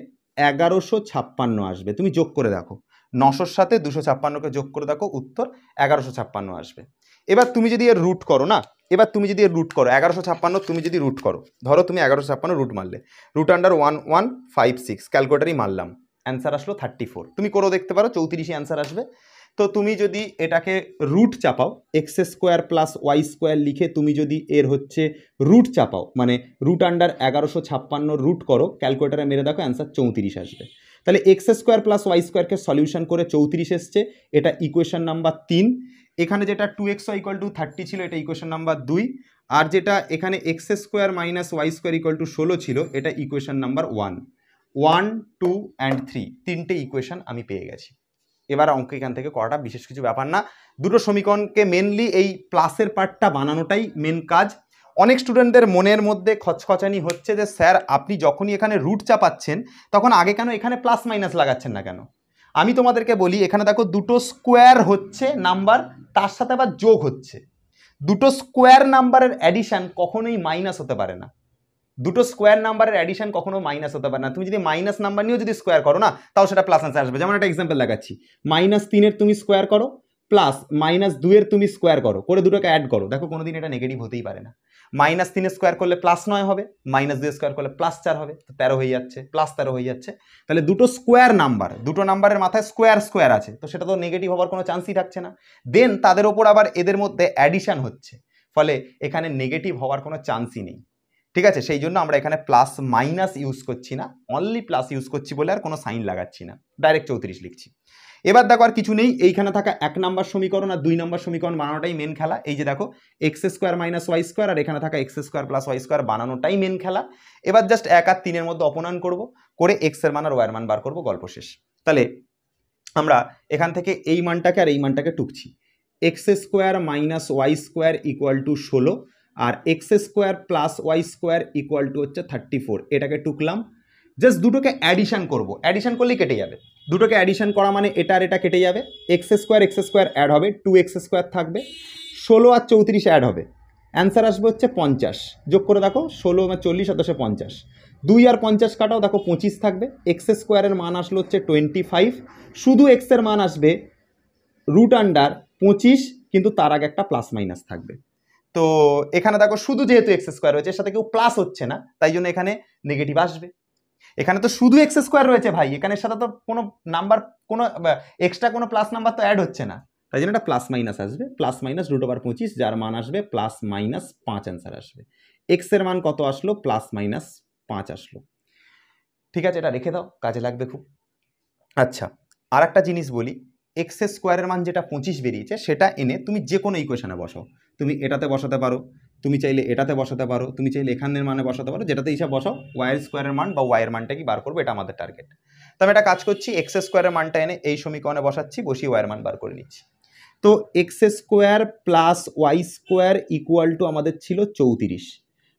1156 আসবে। তুমি যোগ করে দেখো, 900-র সাথে 256-কে যোগ করে দেখো, উত্তর 1156 আসবে। এবার তুমি যদি এর রুট করো না, এবার তুমি যদি এর রুট করো 1156 তুমি যদি রুট করো, ধরো তুমি 1156 রুট মারলে, √1156 ক্যালকুলেটারই মারলাম, অ্যান্সার আসলো 34। তুমি করেও দেখতে পারো, 34ই অ্যান্সার আসবে। তো তুমি যদি এটাকে রুট চাপাও, x² + y² লিখে তুমি যদি এর হচ্ছে রুট চাপাও, মানে √1156 রুট করো, ক্যালকুলেটারে মেরে দেখো অ্যান্সার 34 আসবে। তাহলে x² + y²কে সলিউশন করে 34 এসছে, এটা ইকুয়েশন নাম্বার 3। এখানে যেটা 2xy = 30 ছিল এটা ইকুয়েশন নাম্বার 2, আর যেটা এখানে x² - y² = 16 ছিল এটা ইকুয়েশন নাম্বার 1, 1, 2 অ্যান্ড 3, তিনটে ইকুয়েশন আমি পেয়ে গেছি। এবার অঙ্ক এখান থেকে করাটা বিশেষ কিছু ব্যাপার না, দুটো সমীকরণকে মেনলি এই প্লাসের পার্টটা বানানোটাই মেন কাজ। অনেক স্টুডেন্টদের মনের মধ্যে খচখচানি হচ্ছে যে স্যার আপনি যখনই এখানে রুট চাপাচ্ছেন তখন আগে কেন এখানে প্লাস মাইনাস লাগাচ্ছেন না কেন? আমি তোমাদেরকে বলি, এখানে দেখো দুটো স্কোয়ার হচ্ছে নাম্বার, তার সাথে আবার যোগ হচ্ছে, দুটো স্কোয়ার নাম্বারের অ্যাডিশন কখনোই মাইনাস হতে পারে না, দুটো স্কোয়ার নাম্বারের অ্যাডিশন কখনো মাইনাস হতে পারে না। তুমি যদি মাইনাস নাম্বার নিয়েও যদি স্কোয়ার করো না তাও সেটা প্লাস আনসার আসবে। যেমন একটা এক্সাম্পল দেখাচ্ছি, -3-এর তুমি স্কোয়ার করো প্লাস -2-এর তুমি স্কোয়ার করো, করে দুটোকে অ্যাড করো, দেখো কোনোদিন এটা নেগেটিভ হতেই পারে না। -3 স্কোয়ার করলে +9 হবে, -2 স্কোয়ার করলে +4 হবে, তো 13 হয়ে যাচ্ছে, +13 হয়ে যাচ্ছে। তাহলে দুটো স্কোয়ার নাম্বার, দুটো নাম্বারের মাথায় স্কোয়ার স্কোয়ার আছে, তো সেটা তো নেগেটিভ হওয়ার কোনো চান্সই থাকছে না। দেন তাদের ওপর আবার এদের মধ্যে অ্যাডিশন হচ্ছে, ফলে এখানে নেগেটিভ হওয়ার কোনো চান্সই নেই। ঠিক আছে, সেই জন্য আমরা এখানে প্লাস মাইনাস ইউজ করছি না, অনলি প্লাস ইউজ করছি বলে আর কোনো সাইন লাগাচ্ছি না, ডাইরেক্ট 34 লিখছি। এবার দেখো আর কিছু নেই, এইখানে থাকা 1 নম্বর সমীকরণ আর 2 নম্বর সমীকরণ বানানোটাই মেন খেলা। এই যে দেখো x² - y² আর এখানে থাকা x² + y² বানানোটাই মেন খেলা। এবার জাস্ট 1 আর 3-এর মধ্যে অপনয়ন করব, করে x এর মান আর y এর মান বার করব, গল্প শেষ। তাহলে আমরা এখান থেকে এই মানটাকে আর এই মানটাকে টুকছি, X square minus Y square equal to 16, আর X square plus Y square equal to হচ্ছে 34। এটাকে টুকলাম, জাস্ট দুটোকে অ্যাডিশন করব, অ্যাডিশন করলেই কেটে যাবে। দুটোকে অ্যাডিশন করা মানে এটা আর এটা কেটে যাবে, এক্স স্কোয়ার অ্যাড হবে, 2x স্কোয়ার থাকবে, 16 আর 34 অ্যাড হবে, অ্যান্সার আসবে হচ্ছে 50। যোগ করে দেখো 16 আর 40 আর 10 50, 2 আর 50 কাটাও, দেখো 25 থাকবে। এক্স স্কোয়ারের মান আসলো হচ্ছে 25, শুধু এক্সের মান আসবে √25, কিন্তু তার আগে একটা প্লাস মাইনাস থাকবে। তো এখানে দেখো শুধু যেহেতু এক্স স্কোয়ার রয়েছে, এর সাথে কেউ প্লাস হচ্ছে না, তাই জন্য এখানে নেগেটিভ আসবে। এখানে তো শুধু এক্স স্কোয়ার রয়েছে ভাই, এখানের সাথে তো কোনো নাম্বার, কোনো এক্সট্রা কোনো প্লাস নাম্বার তো অ্যাড হচ্ছে না, তাই জন্য এটা প্লাস মাইনাস আসবে, প্লাস মাইনাস √25, যার মান আসবে প্লাস মাইনাস 5 অ্যান্সার আসবে। এক্স এর মান কত আসলো? প্লাস মাইনাস 5 আসলো। ঠিক আছে, এটা রেখে দাও, কাজে লাগবে খুব। আচ্ছা, আর একটা জিনিস বলি, এক্স স্কোয়ারের মান যেটা 25 বেরিয়েছে, সেটা এনে তুমি যে কোনো ইকুয়েশনে বসাও। তুমি এটাতে বসাতে পারো, তুমি চাইলে এটাতে বসাতে পারো, তুমি চাইলে এখানের মানে বসাতে পারো, যেটাতে হিসাব বসাও। ওয়াইয়ের স্কোয়ারের মান বা ওয়াইয়ের মানটা কি বার করবো, এটা আমাদের টার্গেট। তো আমি একটা কাজ করছি, এক্স স্কোয়ারের মানটা এনে এই সমীকরণে বসাচ্ছি, বসিয়ে ওয়াইয়ের মান বার করে নিচ্ছি। তো x square plus Y square equal to আমাদের ছিল 34,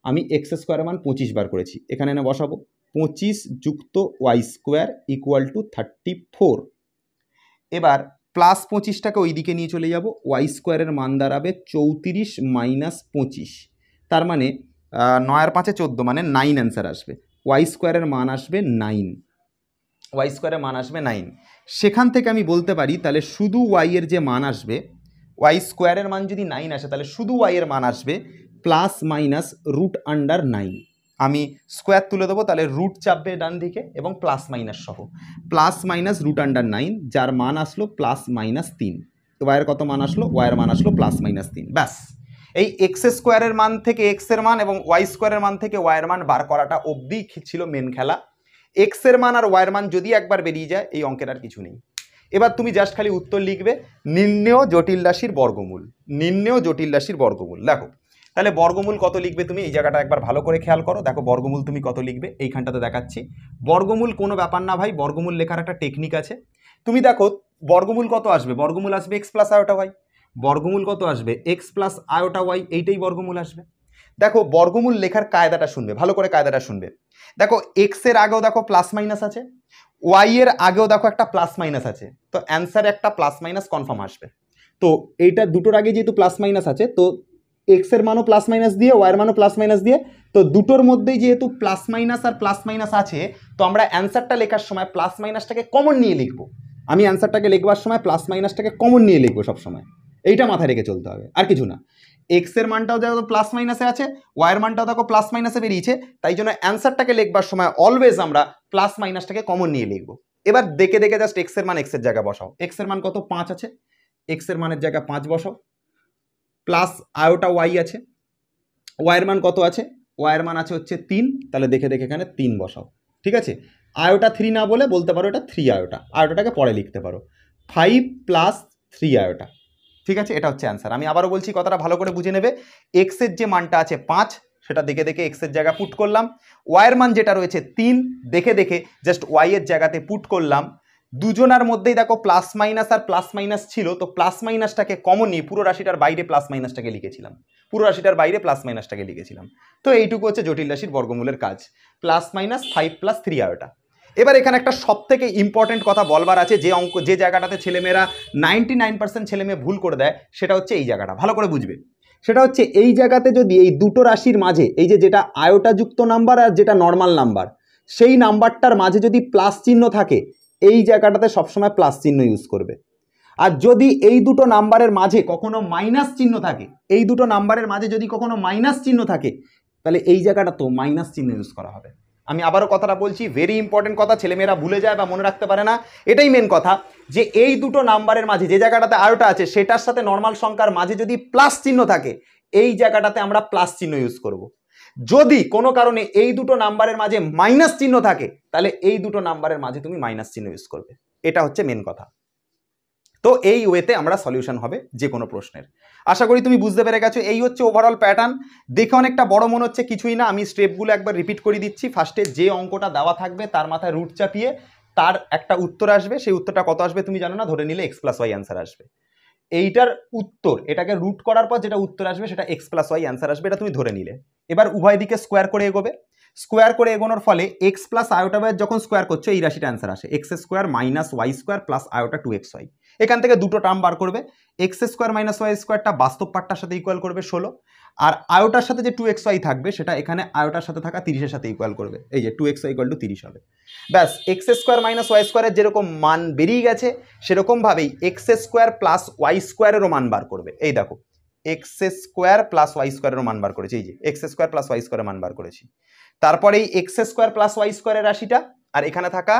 আমি এক্স স্কোয়ারের মান 25 বার করেছি, এখানে এনে বসাবো। 25 যুক্ত ওয়াই স্কোয়ার ইকুয়াল টু 34। এবার প্লাস 25টাকে ওই দিকে নিয়ে চলে যাব, ওয়াই স্কোয়ারের মান দাঁড়াবে 34 মাইনাস 25, তার মানে 9 আর 5 14, মানে 9 অ্যান্সার আসবে। ওয়াই স্কোয়ারের মান আসবে 9, ওয়াই স্কোয়ারের মান আসবে 9। সেখান থেকে আমি বলতে পারি তাহলে শুধু ওয়াই এর যে মান আসবে, ওয়াই স্কোয়ারের মান যদি 9 আসে, তাহলে শুধু ওয়াই এর মান আসবে প্লাস মাইনাস √9। আমি স্কোয়ার তুলে দেবো, তাহলে রুট চাপবে ডান দিকে এবং প্লাস মাইনাস সহ, প্লাস মাইনাস √9, যার মান আসলো প্লাস মাইনাস 3। ওয়াইয়ের কত মান আসলো? ওয়াইয়ের মান আসলো প্লাস মাইনাস 3। ব্যাস, এই এক্স স্কোয়ারের মান থেকে এক্স এর মান এবং ওয়াই স্কোয়ারের মান থেকে ওয়াইয়ের মান বার করাটা অবধি ছিল মেন খেলা। এক্স এর মান আর ওয়াইয়ের মান যদি একবার বেরিয়ে যায়, এই অঙ্কের আর কিছু নেই। এবার তুমি জাস্ট খালি উত্তর লিখবে, নির্ণেয় জটিল রাশির বর্গমূল, নির্ণেয় জটিল রাশির বর্গমূল। দেখো তাহলে বর্গমূল কত লিখবে তুমি, এই জায়গাটা একবার ভালো করে খেয়াল করো। দেখো বর্গমূল তুমি কত লিখবে, এইখানটাতে দেখাচ্ছি। বর্গমূল কোনো ব্যাপার না ভাই, বর্গমূল লেখার একটা টেকনিক আছে। তুমি দেখো বর্গমূল কত আসবে, বর্গমূল আসবে এক্স প্লাস আয়োটা ওয়াই, বর্গমূল কত আসবে? এক্স প্লাস আয়োটা ওয়াই, এইটাই বর্গমূল আসবে। দেখো বর্গমূল লেখার কায়দাটা শুনবে, ভালো করে কায়দাটা শুনবে। দেখো এক্স এর আগেও দেখো প্লাস মাইনাস আছে, ওয়াই এর আগেও দেখো একটা প্লাস মাইনাস আছে, তো অ্যান্সার একটা প্লাস মাইনাস কনফার্ম আসবে। তো এইটা দুটোর আগে যেহেতু প্লাস মাইনাস আছে, তো এক্স এর মানও প্লাস মাইনাস দিয়ে, ওয়াই এর মানও প্লাস মাইনাস দিয়ে, তো দুটোর মধ্যেই যেহেতু প্লাস মাইনাস আর প্লাস মাইনাস আছে, তো আমরা অ্যান্সারটা লেখার সময় প্লাস মাইনাসটাকে কমন নিয়ে লিখবো। আমি অ্যান্সারটাকে লিখবার সময় প্লাস মাইনাসটাকে কমন নিয়ে লিখবো সবসময়, এইটা মাথায় রেখে চলতে হবে, আর কিছু না। এক্স এর মানটাও দেখো প্লাস মাইনাসে আছে, ওয়াই এর মানটাও দেখো প্লাস মাইনাসে বেরিয়েছে, তাই জন্য অ্যান্সারটাকে লিখবার সময় অলওয়েজ আমরা প্লাস মাইনাসটাকে কমন নিয়ে লিখবো। এবার দেখে দেখে জাস্ট এক্স এর মান এক্স এর জায়গায় বসাও। এক্স এর মান কত? 5 আছে, এক্স এর মানের জায়গায় 5 বসাও, প্লাস আয়োটা ওয়াই আছে, ওয়াই এর মান কত আছে? ওয়াই এর মান আছে হচ্ছে 3, তাহলে দেখে দেখে এখানে 3 বসাও। ঠিক আছে, আয়োটা 3 না বলে বলতে পারো এটা 3 আয়োটা, আয়োটাটাকে পরে লিখতে পারো, 5 প্লাস 3 আয়োটা। ঠিক আছে, এটা হচ্ছে অ্যান্সার। আমি আবারও বলছি, কথাটা ভালো করে বুঝে নেবে। এক্স এর যে মানটা আছে 5, সেটা দেখে দেখে এক্স এর জায়গা পুট করলাম। ওয়াই এর মান যেটা রয়েছে 3, দেখে দেখে জাস্ট ওয়াই এর জায়গাতে পুট করলাম। দুজনার মধ্যেই দেখো প্লাস মাইনাস আর প্লাস মাইনাস ছিল, তো প্লাস মাইনাসটাকে কমন নিয়ে পুরো রাশিটার বাইরে প্লাস মাইনাসটাকে লিখেছিলাম, পুরো রাশিটার বাইরে প্লাস মাইনাসটাকে লিখেছিলাম। তো এইটুকু হচ্ছে জটিল রাশির বর্গমূলের কাজ, প্লাস মাইনাস 5 প্লাস 3 আয়োটা। এবার এখানে একটা সব থেকে ইম্পর্টেন্ট কথা বলবার আছে, যে অঙ্ক, যে জায়গাটাতে ছেলেমেয়েরা 99% ছেলেমেয়ে ভুল করে দেয়, সেটা হচ্ছে এই জায়গাটা, ভালো করে বুঝবে। সেটা হচ্ছে এই জায়গাতে যদি এই দুটো রাশির মাঝে, এই যে যেটা আয়োটাযুক্ত নাম্বার আর যেটা নর্মাল নাম্বার, সেই নাম্বারটার মাঝে যদি প্লাস চিহ্ন থাকে, এই জায়গাটাতে সবসময় প্লাস চিহ্ন ইউজ করবে। আর যদি এই দুটো নাম্বারের মাঝে কখনো মাইনাস চিহ্ন থাকে, এই দুটো নাম্বারের মাঝে যদি কখনো মাইনাস চিহ্ন থাকে, তাহলে এই জায়গাটা তো মাইনাস চিহ্ন ইউজ করা হবে। আমি আবারও কথাটা বলছি, ভেরি ইম্পর্টেন্ট কথা, ছেলেমেয়েরা ভুলে যায় বা মনে রাখতে পারে না, এটাই মেন কথা, যে এই দুটো নাম্বারের মাঝে যে জায়গাটাতে আয়োটা আছে, সেটার সাথে নর্মাল সংখ্যার মাঝে যদি প্লাস চিহ্ন থাকে, এই জায়গাটাতে আমরা প্লাস চিহ্ন ইউজ করব। যদি কোনো কারণে এই দুটো নাম্বারের মাঝে মাইনাস চিহ্ন থাকে, তাহলে এই দুটো নাম্বারের মাঝে তুমি মাইনাস চিহ্ন ইউজ করবে। এটা হচ্ছে মেন কথা। তো এই ওয়েতে আমরা সলিউশন হবে যে কোনো প্রশ্নের। আশা করি তুমি বুঝতে পেরে গেছো। এই হচ্ছে ওভারঅল প্যাটার্ন। দেখে অনেকটা বড় মনে হচ্ছে, কিছুই না। আমি স্টেপগুলো একবার রিপিট করে দিচ্ছি। ফার্স্টে যে অঙ্কটা দেওয়া থাকবে তার মাথায় রুট চাপিয়ে তার একটা উত্তর আসবে। সেই উত্তরটা কত আসবে তুমি জানো না, ধরে নিলে এক্স প্লাস ওয়াই অ্যান্সার আসবে। এইটার উত্তর, এটাকে রুট করার পর যেটা উত্তর আসবে সেটা এক্স প্লাস ওয়াই অ্যান্সার আসবে, এটা তুমি ধরে নিলে। এবার উভয় দিকে স্কোয়ার করে এগোবে, স্কোয়ার করে এগোনোর ফলে এক্স প্লাস আয়োটা ওয়াই যখন স্কোয়ার করছো এই রাশিটা অ্যান্সার আসে x square minus Y square plus iota 2x y. এখান থেকে দুটো টার্ম বার করবে, এক্স স্কোয়ার মাইনাস ওয়াই স্কোয়ারটা বাস্তব পার্টটার সাথে ইকুয়াল করবে 16, আর আয়োটার সাথে যে 2x ওয়াই থাকবে সেটা এখানে আয়োটার সাথে থাকা 30-এর সাথে ইকুয়াল করবে, এই যে 2x ওয়াই ইকুয়াল টু 30 হবে। ব্যাস, এক্স স্কোয়ার মাইনাস ওয়াই স্কোয়ারের যেরকম মান বেরিয়ে গেছে সেরকমভাবেই এক্স স্কোয়ার প্লাস ওয়াই স্কোয়ারেরও মান বার করবে। এই দেখো এক্স স্কোয়ার প্লাস ওয়াই স্কোয়ারেরও মান বার করেছি, এই যে এক্স স্কোয়ার প্লাস ওয়াই স্কোয়ারের মান বার করেছি। তারপরে এই এক্স স্কোয়ার প্লাস ওয়াই স্কোয়ারের রাশিটা আর এখানে থাকা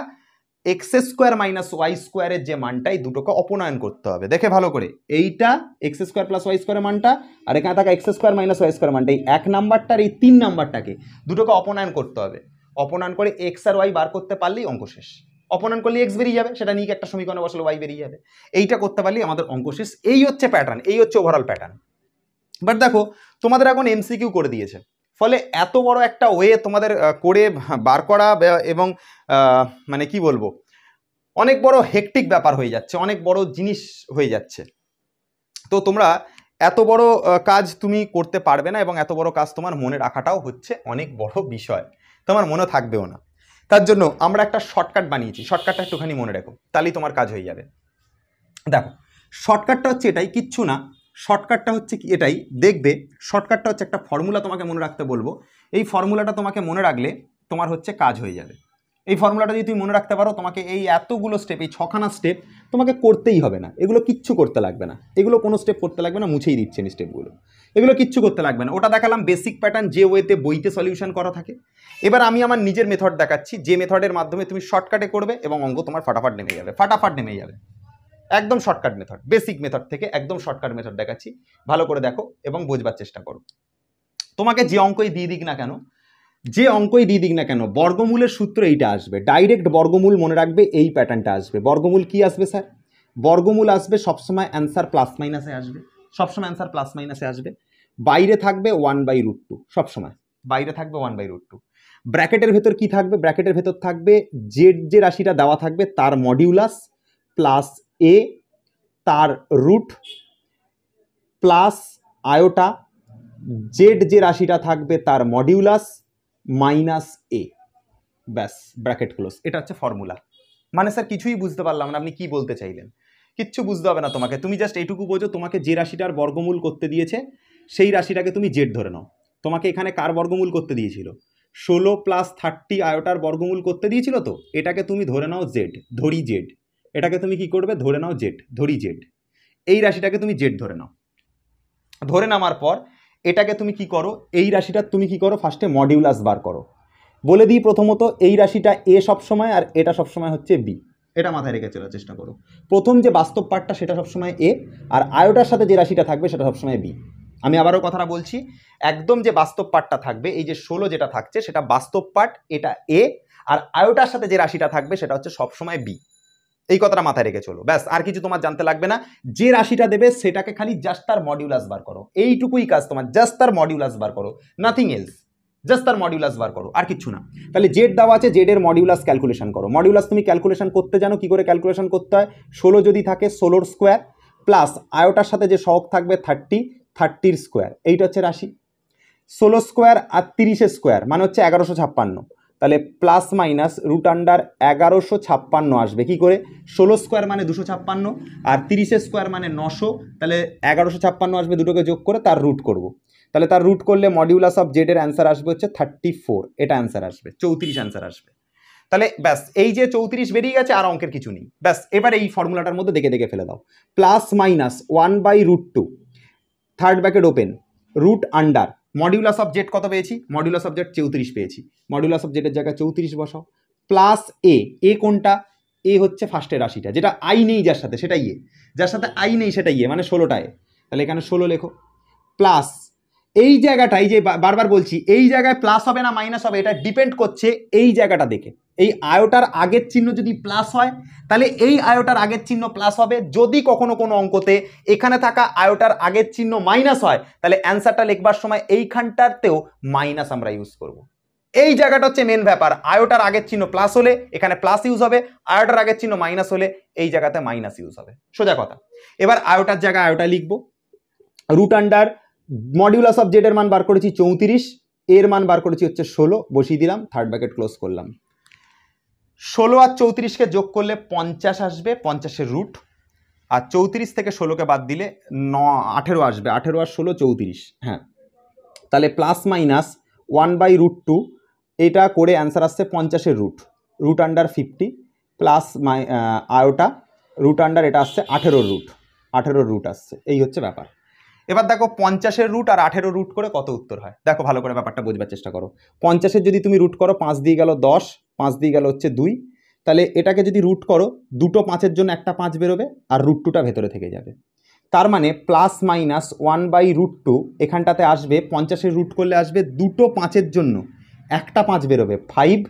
এক্স স্কোয়ার মাইনাস ওয়াই স্কোয়ারের যে মানটা, এই দুটোকে অপনয়ন করতে হবে। দেখে ভালো করে, এইটা এক্স স্কোয়ার প্লাস ওয়াই স্কোয়ারের মানটা আর এখানে থাকা x square minus Y square মানটা, এই 1 নাম্বারটার এই 3 নাম্বারটাকে দুটোকে অপনয়ন করতে হবে। অপনয়ন করে এক্স আর ওয়াই বার করতে পারলেই অঙ্ক শেষ। অপনয়ন করলে এক্স বেরিয়ে যাবে, সেটা নিয়ে একটা সমীকরণে বসলে ওয়াই বেরিয়ে যাবে। এইটা করতে পারলেই আমাদের অঙ্ক শেষ। এই হচ্ছে প্যাটার্ন, এই হচ্ছে ওভারঅল প্যাটার্ন। বাট দেখো তোমাদের এখন এমসিকিউ করে দিয়েছে, ফলে এত বড় একটা ওয়ে তোমাদের করে বার করা এবং মানে কি বলবো, অনেক বড় হেকটিক ব্যাপার হয়ে যাচ্ছে, অনেক বড় জিনিস হয়ে যাচ্ছে। তো তোমরা এত বড় কাজ তুমি করতে পারবে না, এবং এত বড় কাজ তোমার মনে রাখাটাও হচ্ছে অনেক বড় বিষয়, তোমার মনে থাকবেও না। তার জন্য আমরা একটা শর্টকাট বানিয়েছি, শর্টকাটটা একটুখানি মনে রাখো, তাহলেই তোমার কাজ হয়ে যাবে। দেখো শর্টকাটটা হচ্ছে এটাই, কিচ্ছু না। শর্টকাটটা হচ্ছে কি এটাই, দেখবে শর্টকাটটা হচ্ছে একটা ফর্মুলা তোমাকে মনে রাখতে বলবো। এই ফর্মুলাটা তোমাকে মনে রাখলে তোমার হচ্ছে কাজ হয়ে যাবে। এই ফর্মুলাটা যদি তুমি মনে রাখতে পারো, তোমাকে এই এতগুলো স্টেপ, এই 6খানা স্টেপ তোমাকে করতেই হবে না, এগুলো কিচ্ছু করতে লাগবে না, এগুলো কোনো স্টেপ করতে লাগবে না, মুছেই দিচ্ছেন স্টেপগুলো, এগুলো কিচ্ছু করতে লাগবে না। ওটা দেখালাম বেসিক প্যাটার্ন, যে ওয়েতে বইতে সলিউশন করা থাকে। এবার আমি আমার নিজের মেথড দেখাচ্ছি, যে মেথডের মাধ্যমে তুমি শর্টকাটে করবে এবং অঙ্ক তোমার ফাটাফাট নেমে যাবে, ফাটাফাট নেমে যাবে। একদম শর্টকাট মেথড, বেসিক মেথড থেকে একদম শর্টকাট মেথড দেখাচ্ছি, ভালো করে দেখো এবং বোঝবার চেষ্টা করো। তোমাকে যে অঙ্কই দিয়ে দিক না কেন, যে অঙ্কই দিয়ে দিক না কেন, বর্গমূলের সূত্র এইটা আসবে, ডাইরেক্ট বর্গমূল মনে রাখবে, এই প্যাটার্নটা আসবে। বর্গমূল কি আসবে স্যার? বর্গমূল আসবে সবসময় অ্যান্সার প্লাস মাইনাসে আসবে, সবসময় অ্যান্সার প্লাস মাইনাসে আসবে। বাইরে থাকবে 1/√2, সবসময় বাইরে থাকবে 1/√2। ব্র্যাকেটের ভেতর কি থাকবে? ব্র্যাকেটের ভেতর থাকবে জেড যে রাশিটা দেওয়া থাকবে তার মডিউলাস প্লাস এ তার রুট প্লাস আয়োটা, জেড যে রাশিটা থাকবে তার মডিউলাস মাইনাস এ, ব্যাস ব্র্যাকেট ক্লোজ। এটা হচ্ছে ফর্মুলা। মানে স্যার কিছুই বুঝতে পারলাম না, আপনি কি বলতে চাইলেন? কিচ্ছু বুঝতে হবে না তোমাকে, তুমি জাস্ট এইটুকু বোঝো, তোমাকে যে রাশিটার বর্গমূল করতে দিয়েছে সেই রাশিটাকে তুমি জেড ধরে নাও। তোমাকে এখানে কার বর্গমূল করতে দিয়েছিল? 16 + 30 আয়োটার বর্গমূল করতে দিয়েছিল, তো এটাকে তুমি ধরে নাও জেড, ধরি জেড। এটাকে তুমি কি করবে? ধরে নাও জেড, ধরি জেড। এই রাশিটাকে তুমি জেড ধরে নাও। ধরে নামার পর এটাকে তুমি কি করো? এই রাশিটার তুমি কি করো? ফার্স্টে মডিউলাস বার করো। বলে দিই প্রথমত, এই রাশিটা এ সবসময় আর এটা সবসময় হচ্ছে বি, এটা মাথায় রেখে চলার চেষ্টা করো। প্রথম যে বাস্তব পার্টটা সেটা সবসময় এ, আর আয়োটার সাথে যে রাশিটা থাকবে সেটা সবসময় বি। আমি আবারও কথাটা বলছি, একদম যে বাস্তব পার্টটা থাকবে, এই যে 16 যেটা থাকছে সেটা বাস্তব পার্ট, এটা এ, আর আয়োটার সাথে যে রাশিটা থাকবে সেটা হচ্ছে সবসময় বি। এই কথাটা মাথায় রেখে চলো, ব্যাস আর কিছু তোমার জানতে লাগবে না। যে রাশিটা দেবে সেটাকে খালি জাস্ট তার মডিউলাস বার করো, এইটুকুই কাজ তোমার, জাস্ট তার মডিউলাস বার করো, নাথিং এলস, জাস্ট তার মডিউলাস বার করো, আর কিছু না। তাহলে জেড দেওয়া আছে, জেড এর মডিউলাস ক্যালকুলেশন করো। মডিউলাস তুমি ক্যালকুলেশন করতে জানো, কি করে ক্যালকুলেশন করতে হয়? 16 যদি থাকে 16 স্কোয়ার প্লাস আয়োটার সাথে যে সহগ থাকবে 30 স্কোয়ার, এইটা হচ্ছে রাশি। 16 স্কোয়ার আর 30 স্কোয়ার মানে হচ্ছে 1156, তাহলে প্লাস মাইনাস রুট আন্ডার 1156 আসবে। কি করে? 16 স্কোয়ার মানে 256 আর 30 স্কোয়ার মানে 900, তাহলে 1156 আসবে, দুটোকে যোগ করে তার রুট করব। তাহলে তার রুট করলে মডিউলাস অফ জেড এর অ্যান্সার আসবে হচ্ছে 34, এটা অ্যান্সার আসবে 34 অ্যান্সার আসবে। তাহলে ব্যাস এই যে 34 বেরিয়ে গেছে, আর অঙ্কের কিছু নেই। ব্যাস এবার এই ফর্মুলাটার মধ্যে দেখে দেখে ফেলে দাও, plus minus 1/√2 third bracket open root under modulus of Z কত পেয়েছি? মডিউলাস অফ জেড 34 পেয়েছি, মডিউলাস অফ জেডের জায়গায় 34 বসাও, প্লাস এ। এ কোনটা? এ হচ্ছে ফার্স্টের রাশিটা, যেটা আই নেই যার সাথে সেটাই এ, যার সাথে আই নেই সেটাই এ, মানে 16টা এ, তাহলে এখানে 16 লেখো। প্লাস এই জায়গাটাই যে বারবার বলছি, এই জায়গায় প্লাস হবে না মাইনাস হবে, এটা ডিপেন্ড করছে এই জায়গাটা দেখে। এই আয়োটার আগের চিহ্ন যদি প্লাস হয় তাহলে এই আয়োটার আগের চিহ্ন প্লাস হবে, যদি কখনো কোনো অঙ্কতে এখানে থাকা আয়োটার আগের চিহ্ন মাইনাস হয় তাহলে অ্যান্সারটা লিখবার সময় এইখানটাতেও মাইনাস আমরা ইউজ করব। এই জায়গাটা হচ্ছে মেন ব্যাপার। আয়োটার আগের চিহ্ন প্লাস হলে এখানে প্লাস ইউজ হবে, আয়োটার আগের চিহ্ন মাইনাস হলে এই জায়গাতে মাইনাস ইউজ হবে, সোজা কথা। এবার আয়োটার জায়গায় আয়োটা লিখবো, root under modulus of z এর মান বার করেছি 34, এর মান বার করেছি হচ্ছে 16, বসিয়ে দিলাম, থার্ড ব্র্যাকেট ক্লোজ করলাম। 16 আর 34কে যোগ করলে 50 আসবে, 50-এর রুট, আর 34 থেকে 16কে বাদ দিলে 18 আসবে, 18 আর 16 34, হ্যাঁ। তাহলে প্লাস মাইনাস 1/√2 এটা করে অ্যান্সার আসছে 50-এর root, root under 50 plus iota root under এটা আসছে 18 রুট, 18 রুট আসছে, এই হচ্ছে ব্যাপার। এবার দেখো 50-এর রুট আর 18 রুট করে কত উত্তর হয়, দেখো ভালো করে ব্যাপারটা বোঝবার চেষ্টা করো। 50-এর যদি তুমি রুট করো 5 দিয়ে গেল 10, 5 দিয়ে গেল হচ্ছে 2, তাহলে এটাকে যদি রুট করো দুটো 5-এর জন্য একটা 5 বেরোবে আর রুট 2টা ভেতরে থেকে যাবে। তার মানে প্লাস মাইনাস 1/√2 এখানটাতে আসবে, 50-এর রুট করলে আসবে দুটো 5-এর জন্য একটা 5 বেরোবে 5,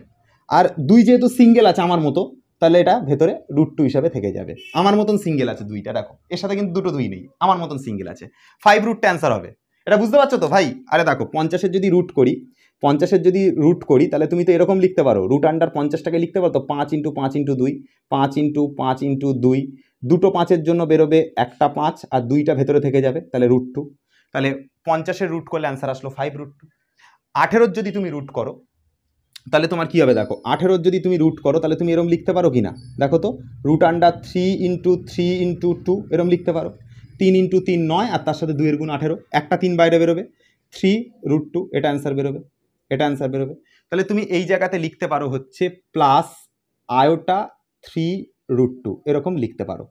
আর 2 যেহেতু সিঙ্গেল আছে আমার মতো, তাহলে এটা ভেতরে √2 হিসাবে থেকে যাবে। আমার মতন সিঙ্গেল আছে 2টা, দেখো এর সাথে কিন্তু দুটো 2 নেই, আমার মতন সিঙ্গেল আছে, 5 রুটটা অ্যান্সার হবে। এটা বুঝতে পারছো তো ভাই? আরে দেখো 50-এর যদি রুট করি, 50-এর যদি রুট করি তাহলে তুমি তো এরকম লিখতে পারো, রুট আন্ডার 50টাকে লিখতে পারো তো 5 × 5 × 2, 5 × 5 × 2, দুটো 5-এর জন্য বেরোবে একটা 5 আর 2টা ভেতরে থেকে যাবে, তাহলে √2, তাহলে 50-এর রুট করলে অ্যান্সার আসলো 5√2। 18-র যদি তুমি রুট করো তাহলে তোমার কি হবে দেখো, 18-র যদি তুমি রুট করো তাহলে তুমি এরকম লিখতে পারো কি না দেখো তো, রুট আন্ডার 3 × 3 × 2 এরকম লিখতে পারো, 3 × 3 9 আর তার সাথে 2-এর গুণ 18, একটা 3 বাইরে বেরোবে, 3√2 এটা অ্যান্সার বেরোবে, এটা অ্যান্সার বেরোবে। তাহলে তুমি এই জায়গাতে লিখতে পারো হচ্ছে প্লাস আয়োটা 3√2 এরকম লিখতে পারো।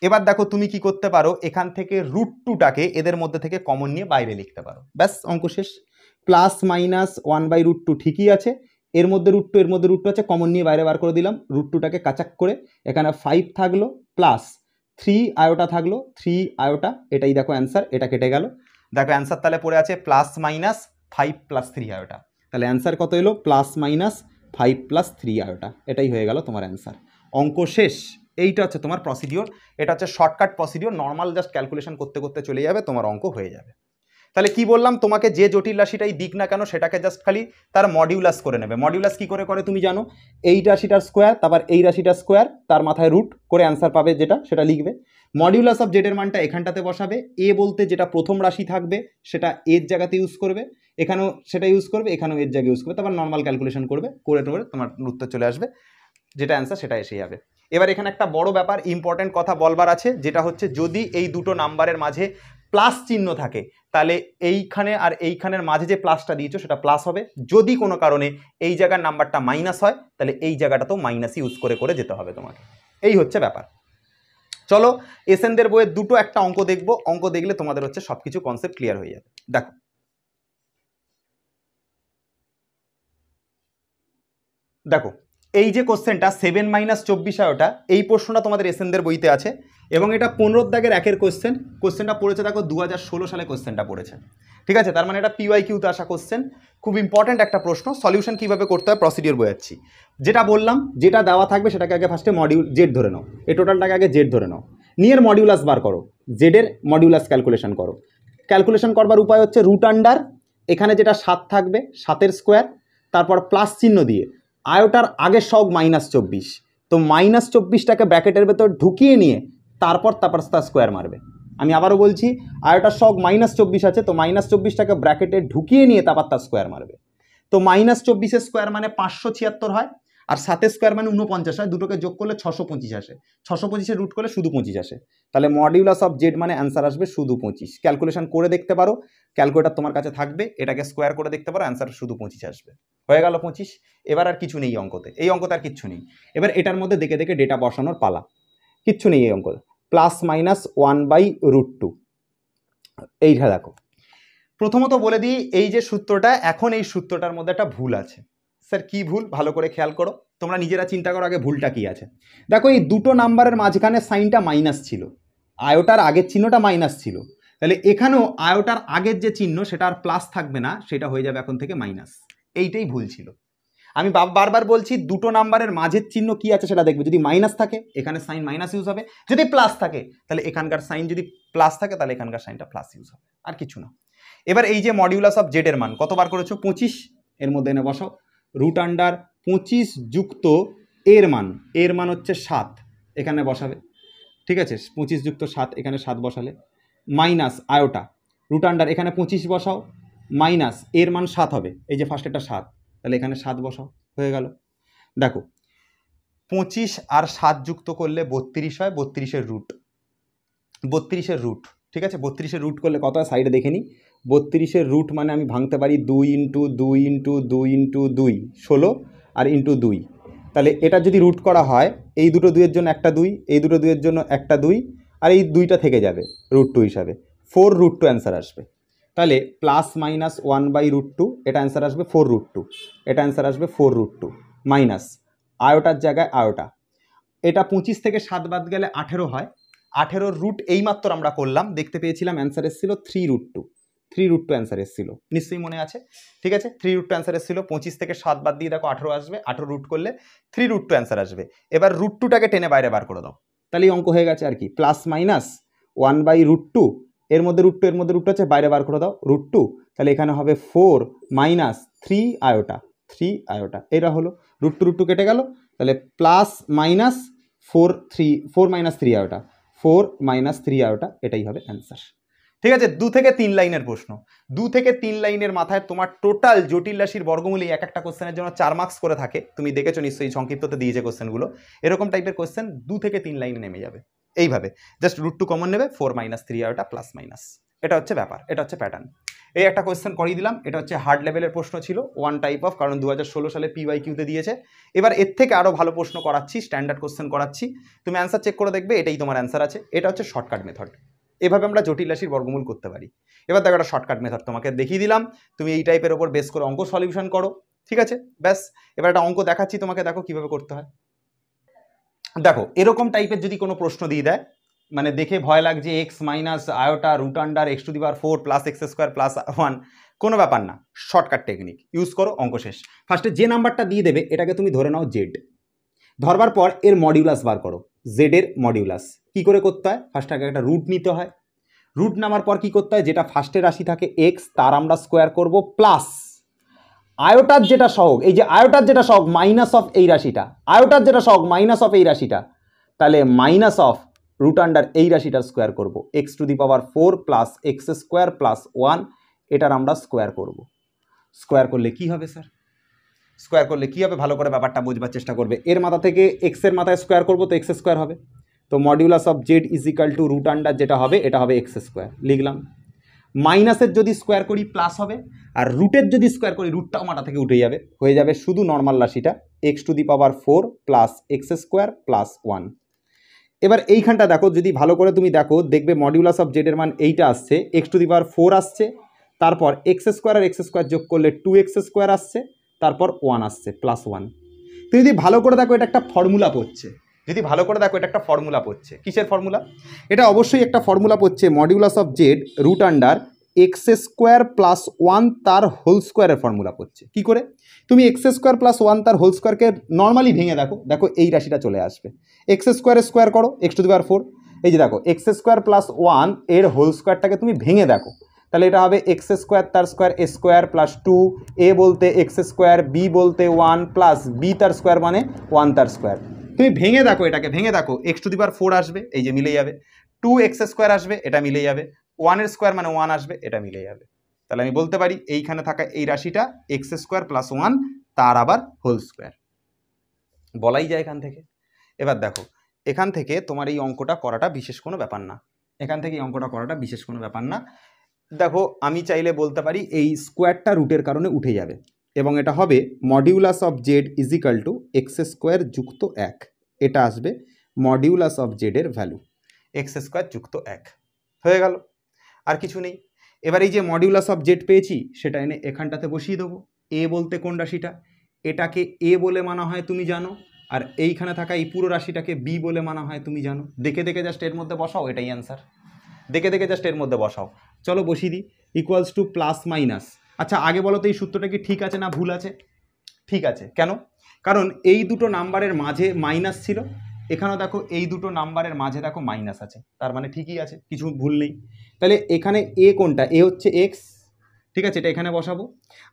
এবার দেখো তুমি কি করতে পারো, এখান থেকে √2টাকে এদের মধ্যে থেকে কমন নিয়ে বাইরে লিখতে পারো, ব্যাস অঙ্ক শেষ। প্লাস মাইনাস 1/√2 ঠিকই আছে, এর মধ্যে √2 এর মধ্যে √2 আছে, কমন নিয়ে বাইরে বার করে দিলাম, √2টাকে কাচাক করে এখানে 5 থাকলো প্লাস 3 আয়োটা থাকলো, 3 আয়োটা, এটাই দেখো অ্যান্সার, এটা কেটে গেল, দেখো অ্যান্সার তাহলে পড়ে আছে প্লাস মাইনাস 5 + 3 আয়োটা, তাহলে অ্যান্সার কত এলো প্লাস মাইনাস 5 + 3 আয়োটা, এটাই হয়ে গেল তোমার অ্যান্সার, অঙ্ক শেষ। এইটা হচ্ছে তোমার প্রসিডিওর, এটা হচ্ছে shortcut procedure, normal just calculation করতে করতে চলে যাবে, তোমার অঙ্ক হয়ে যাবে। তাহলে কি বললাম তোমাকে, যে জটিল রাশিটাই দিক না কেন সেটাকে জাস্ট খালি তার মডিউলাস করে নেবে। মডিউলাস কি করে করে তুমি জানো, এই রাশিটার স্কোয়ার তারপর এই রাশিটার স্কোয়ার তার মাথায় রুট করে অ্যান্সার পাবে, যেটা সেটা লিখবে। মডিউলাস অফ জেডের মানটা এখানটাতে বসাবে, এ বলতে যেটা প্রথম রাশি থাকবে সেটা এর জায়গাতে ইউজ করবে, এখানেও সেটা ইউজ করবে, এখানেও এর জায়গায় ইউজ করবে, তারপর নর্মাল ক্যালকুলেশন করবে, করে টোরে তোমার উত্তর চলে আসবে, যেটা অ্যান্সার সেটা এসে যাবে। এবার এখানে একটা বড় ব্যাপার ইম্পর্টেন্ট কথা বলবার আছে, যেটা হচ্ছে যদি এই দুটো নাম্বারের মাঝে প্লাস চিহ্ন থাকে তাহলে এইখানে আর এইখানের মাঝে যে প্লাসটা দিয়েছো সেটা প্লাস হবে, যদি কোনো কারণে এই জায়গার নাম্বারটা মাইনাস হয় তাহলে এই জায়গাটাতেও মাইনাস ইউজ করে করে যেতে হবে তোমাকে, এই হচ্ছে ব্যাপার। চলো এসএনদের বইয়ের দুটো একটা অঙ্ক দেখবো, অঙ্ক দেখলে তোমাদের হচ্ছে সবকিছু কনসেপ্ট ক্লিয়ার হয়ে যাবে। দেখো দেখো এই যে কোশ্চেনটা 7 - 24 আয়োটা, এই প্রশ্নটা তোমাদের এসএনদের বইতে আছে এবং এটা 15 দাগের 1-এর কোশ্চেন, কোশ্চেনটা পড়েছে দেখো 2016 সালে কোশ্চেনটা পড়েছে, ঠিক আছে, তার মানে এটা পিওয়াইকিউতে আসা কোশ্চেন, খুব ইম্পর্টেন্ট একটা প্রশ্ন। সলিউশন কিভাবে করতে হয় প্রসিডিওর বোঝাচ্ছি, যেটা বললাম যেটা দেওয়া থাকবে সেটাকে আগে ফার্স্টে মডিউল জেড ধরে নাও, এই টোটালটাকে আগে জেড ধরে নাও, নিয়ে মডিউলাস বার করো, জেডের মডিউলাস ক্যালকুলেশন করো। ক্যালকুলেশন করবার উপায় হচ্ছে রুট আন্ডার, এখানে যেটা 7 থাকবে 7-এর স্কোয়ার, তারপর প্লাস চিহ্ন দিয়ে আয়োটার আগের সব -24, তো -24টাকে ব্র্যাকেটের ভেতর ঢুকিয়ে নিয়ে তারপর তার স্কোয়ার মারবে। আমি আবারও বলছি, আয়োটার সব -24 আছে, তো -24টাকে ব্র্যাকেটে ঢুকিয়ে নিয়ে তারপর তার স্কোয়ার মারবে। তো -24-এর স্কোয়ার মানে 576 হয়, আর 7-এর স্কোয়ার মানে 49 হয়, দুটোকে যোগ করলে 625 আসে, 625-এর রুট করলে শুধু 25 আসে, তাহলে মডিউলাস অফ জেড মানে অ্যান্সার আসবে শুধু 25। ক্যালকুলেশন করে দেখতে পারো, ক্যালকুলেটার তোমার কাছে থাকবে, এটাকে স্কোয়ার করে দেখতে পারো, অ্যান্সার শুধু 25 আসবে, হয়ে গেল 25। এবার আর কিছু নেই অঙ্কতে, এই অঙ্কতে আর কিচ্ছু নেই। এবার এটার মধ্যে দেখে দেখে ডেটা বসানোর পালা, কিচ্ছু নেই এই অঙ্কতে, প্লাস মাইনাস 1/√2। এইটা দেখো, প্রথমত বলে দিই এই যে সূত্রটা, এখন এই সূত্রটার মধ্যে একটা ভুল আছে। স্যার কি ভুল, ভালো করে খেয়াল করো, তোমরা নিজেরা চিন্তা করো আগে ভুলটা কি আছে। দেখো এই দুটো নাম্বারের মাঝখানে সাইনটা মাইনাস ছিল, আয়োটার আগের চিহ্নটা মাইনাস ছিল, তাহলে এখানেও আয়োটার আগের যে চিহ্ন সেটা আর প্লাস থাকবে না, সেটা হয়ে যাবে এখন থেকে মাইনাস, এইটাই ভুল ছিল। আমি বারবার বলছি দুটো নাম্বারের মাঝের চিহ্ন কি আছে সেটা দেখবে, যদি মাইনাস থাকে এখানে সাইন মাইনাস ইউজ হবে, যদি প্লাস থাকে তাহলে এখানকার সাইন, যদি প্লাস থাকে তাহলে এখানকার সাইনটা প্লাস ইউজ হবে, আর কিছু না। এবার এই যে মডিউলাস অফ জেড এর মান কত বার করেছো 25, এর মধ্যে এনে বসাও। রুট আন্ডার 25 যুক্ত এর মান হচ্ছে 7, এখানে বসাবে, ঠিক আছে? 25 যুক্ত 7, এখানে 7 বসালে, মাইনাস আয়োটা রুট আন্ডার এখানে 25 বসাও, মাইনাস এর মান 7 হবে, এই যে ফার্স্ট এটা 7, তাহলে এখানে 7 বসাও, হয়ে গেল। দেখো 25 আর 7 যুক্ত করলে 32 হয়, 32-এর রুট, ঠিক আছে? 32-এর রুট করলে কত হয় সাইডে দেখে নিই। 32-এর রুট মানে আমি ভাঙতে পারি 2 ইন্টু 2 ইন্টু 2 ইন্টু 2 16 আর ইন্টু 2, তাহলে এটা যদি রুট করা হয় এই দুটো 2-এর জন্য একটা 2, এই দুটো 2-এর জন্য একটা 2, আর এই 2টা থেকে যাবে √2 হিসাবে, 4√2 অ্যান্সার আসবে। তাহলে প্লাস মাইনাস 1/√2, এটা অ্যান্সার আসবে 4√2, এটা অ্যান্সার আসবে 4√2, মাইনাস আয়োটার জায়গায় আয়োটা, এটা 25 থেকে 7 বাদ গেলে 18 হয়, 18-র রুট এইমাত্র আমরা করলাম, দেখতে পেয়েছিলাম অ্যান্সার এসেছিল 3√2 অ্যান্সার এসেছিল, নিশ্চয়ই মনে আছে, ঠিক আছে? 3√2 অ্যান্সার এসেছিল, 25 থেকে 7 বাদ দিয়ে দেখো 18 আসবে, 18 রুট করলে 3√2 অ্যান্সার আসবে। এবার √2টাকে টেনে বাইরে বার করে দাও, তাহলে এই অঙ্ক হয়ে গেছে আর কি, প্লাস মাইনাস 1/√2, এর মধ্যে √2 আছে, বাইরে বার করে দাও √2, তাহলে এখানে হবে 4 মাইনাস 3 আয়োটা, এটা হলো √2 কেটে গেল, তাহলে plus minus 4 minus 3 iota, 4 minus 3 iota, এটাই হবে অ্যান্সার, ঠিক আছে? 2 থেকে 3 লাইনের প্রশ্ন, 2 থেকে 3 লাইনের মাথায় তোমার টোটাল জটিল রাশির বর্গমূল এক একটা কোশ্চেনের জন্য 4 মার্কস করে থাকে, তুমি দেখেছো নিশ্চয়ই, সংক্ষিপ্ততে দিয়েছে কোশ্চেনগুলো, এরকম টাইপের কোশ্চেন 2 থেকে 3 লাইনে নেমে যাবে এইভাবে, জাস্ট √2 কমন নেবে, 4 মাইনাস 3 আয়োটা প্লাস মাইনাস, এটা হচ্ছে ব্যাপার, এটা হচ্ছে প্যাটার্ন। এই একটা কোয়েশ্চেন করিয়ে দিলাম, এটা হচ্ছে হার্ড লেভেলের প্রশ্ন ছিল, ওয়ান টাইপ অফ, কারণ 2016 সালে PYQতে দিয়েছে। এবার এর থেকে আরও ভালো প্রশ্ন করাচ্ছি, স্ট্যান্ডার্ড কোয়েশ্চেন করাচ্ছি, তুমি অ্যান্সার চেক করে দেখবে এটাই তোমার অ্যান্সার আছে, এটা হচ্ছে শর্টকাট মেথড, এভাবে আমরা জটিল রাশির বর্গমূল করতে পারি। এবার দেখো একটা শর্টকাট মেথড তোমাকে দেখিয়ে দিলাম, তুমি এই টাইপের ওপর বেস করে অঙ্ক সলিউশন করো, ঠিক আছে? ব্যাস, এবার একটা অঙ্ক দেখাচ্ছি তোমাকে, দেখো কিভাবে করতে হয়। দেখো এরকম টাইপের যদি কোনো প্রশ্ন দিয়ে দেয়, মানে দেখে ভয় লাগছে x minus iota root under x⁴ plus x² plus 1, কোনো ব্যাপার না, শর্টকাট টেকনিক ইউজ করো, অঙ্ক শেষ। ফার্স্টে যে নাম্বারটা দিয়ে দেবে এটাকে তুমি ধরে নাও z, ধরবার পর এর মডিউলাস বার করো, z এর মডিউলাস কি করে করতে হয়, ফার্স্ট আগে একটা রুট নিতে হয়, রুট নেওয়ার পর কি করতে হয়, যেটা ফার্স্টে রাশি থাকে x তার আমরা স্কোয়ার করব, প্লাস আয়োটার যেটা সহগ, এই যে আয়োটার যেটা সহগ মাইনাস অফ এই রাশিটা, আয়োটার যেটা সহগ মাইনাস অফ এই রাশিটা, তাহলে মাইনাস অফ রুট আন্ডার এই রাশিটার স্কোয়ার করব, x⁴ প্লাস x² প্লাস 1, এটার আমরা স্কোয়ার করব। স্কোয়ার করলে কি হবে স্যার, স্কোয়ার করলে কি হবে, ভালো করে ব্যাপারটা বোঝবার চেষ্টা করবে। এর মাথা থেকে x এর মাথায় স্কোয়ার করব, তো x² হবে, তো modulus of z is equal to root under যেটা হবে এটা হবে x², লিখলাম। মাইনাসের যদি স্কোয়ার করি প্লাস হবে, আর রুটের যদি স্কোয়ার করি রুটটাও মাথা থেকে উঠে যাবে, হয়ে যাবে শুধু নর্মাল রাশিটা x⁴ প্লাস x² প্লাস 1। এবার এইখানটা দেখো, যদি ভালো করে তুমি দেখো দেখবে মডিউলাস অফ জেড এর মান এইটা আসছে, x⁴ আসছে, তারপর x² আর x² যোগ করলে 2x² আসছে, তারপর 1 আসছে প্লাস 1। তুমি যদি ভালো করে দেখো এটা একটা ফর্মুলা পড়ছে, যদি ভালো করে দেখো এটা একটা ফর্মুলা পড়ছে, কিসের ফর্মুলা, এটা অবশ্যই একটা ফর্মুলা পড়ছে, modulus of z root under x² plus 1 তার হোল স্কোয়ারের ফর্মুলা পড়ছে। কি করে, তুমি x² প্লাস 1 তার হোল স্কোয়ারকে নর্মালি ভেঙে দেখো, দেখো এই রাশিটা চলে আসবে, x² স্কোয়ার করো x⁴, এই যে দেখো x² প্লাস 1 এর হোল স্কোয়ারটাকে তুমি ভেঙে দেখো, তাহলে এটা হবে x² তার স্কোয়ার a² প্লাস 2, a বলতে x², b বলতে 1 প্লাস b তার স্কোয়ার মানে 1 তার স্কোয়ার। তুমি ভেঙে দেখো, এটাকে ভেঙে দেখো, x⁴ আসবে, এই যে মিলে যাবে, 2x² আসবে, এটা মিলে যাবে, 1 এর স্কোয়ার মানে 1 আসবে, এটা মিলে যাবে। তাহলে আমি বলতে পারি এইখানে থাকা এই রাশিটা x² প্লাস 1 তার আবার হোল স্কোয়ার, বলাই যায় এখান থেকে। এবার দেখো এখান থেকে তোমার এই অঙ্কটা করাটা বিশেষ কোনো ব্যাপার না, এখান থেকে এই অঙ্কটা করাটা বিশেষ কোনো ব্যাপার না। দেখো আমি চাইলে বলতে পারি এই স্কোয়ারটা রুটের কারণে উঠে যাবে, এবং এটা হবে modulus of z is equal to x² যুক্ত 1, এটা আসবে মডিউলাস অফ জেডের ভ্যালু, x² যুক্ত 1 হয়ে গেল, আর কিছু নেই। এবার এই যে মডিউলাস অফ জেড পেয়েছি সেটা এনে এখানটাতে বসিয়ে দেবো, এ বলতে কোন রাশিটা, এটাকে এ বলে মানা হয় তুমি জানো, আর এইখানে থাকা এই পুরো রাশিটাকে বি বলে মানা হয় তুমি জানো, দেখে দেখে জাস্ট এর মধ্যে বসাও, এটাই অ্যান্সার, দেখে দেখে জাস্ট এর মধ্যে বসাও। চলো বসিয়ে দিই, ইকুয়ালস টু প্লাস মাইনাস, আচ্ছা আগে বলো তো এই সূত্রটা কি ঠিক আছে না ভুল আছে, ঠিক আছে, কেন, কারণ এই দুটো নাম্বারের মাঝে মাইনাস ছিল, এখানেও দেখো এই দুটো নাম্বারের মাঝে দেখো মাইনাস আছে, তার মানে ঠিকই আছে, কিছু ভুল নেই। তাহলে এখানে এ কোনটা, এ হচ্ছে এক্স, ঠিক আছে, এটা এখানে বসাবো।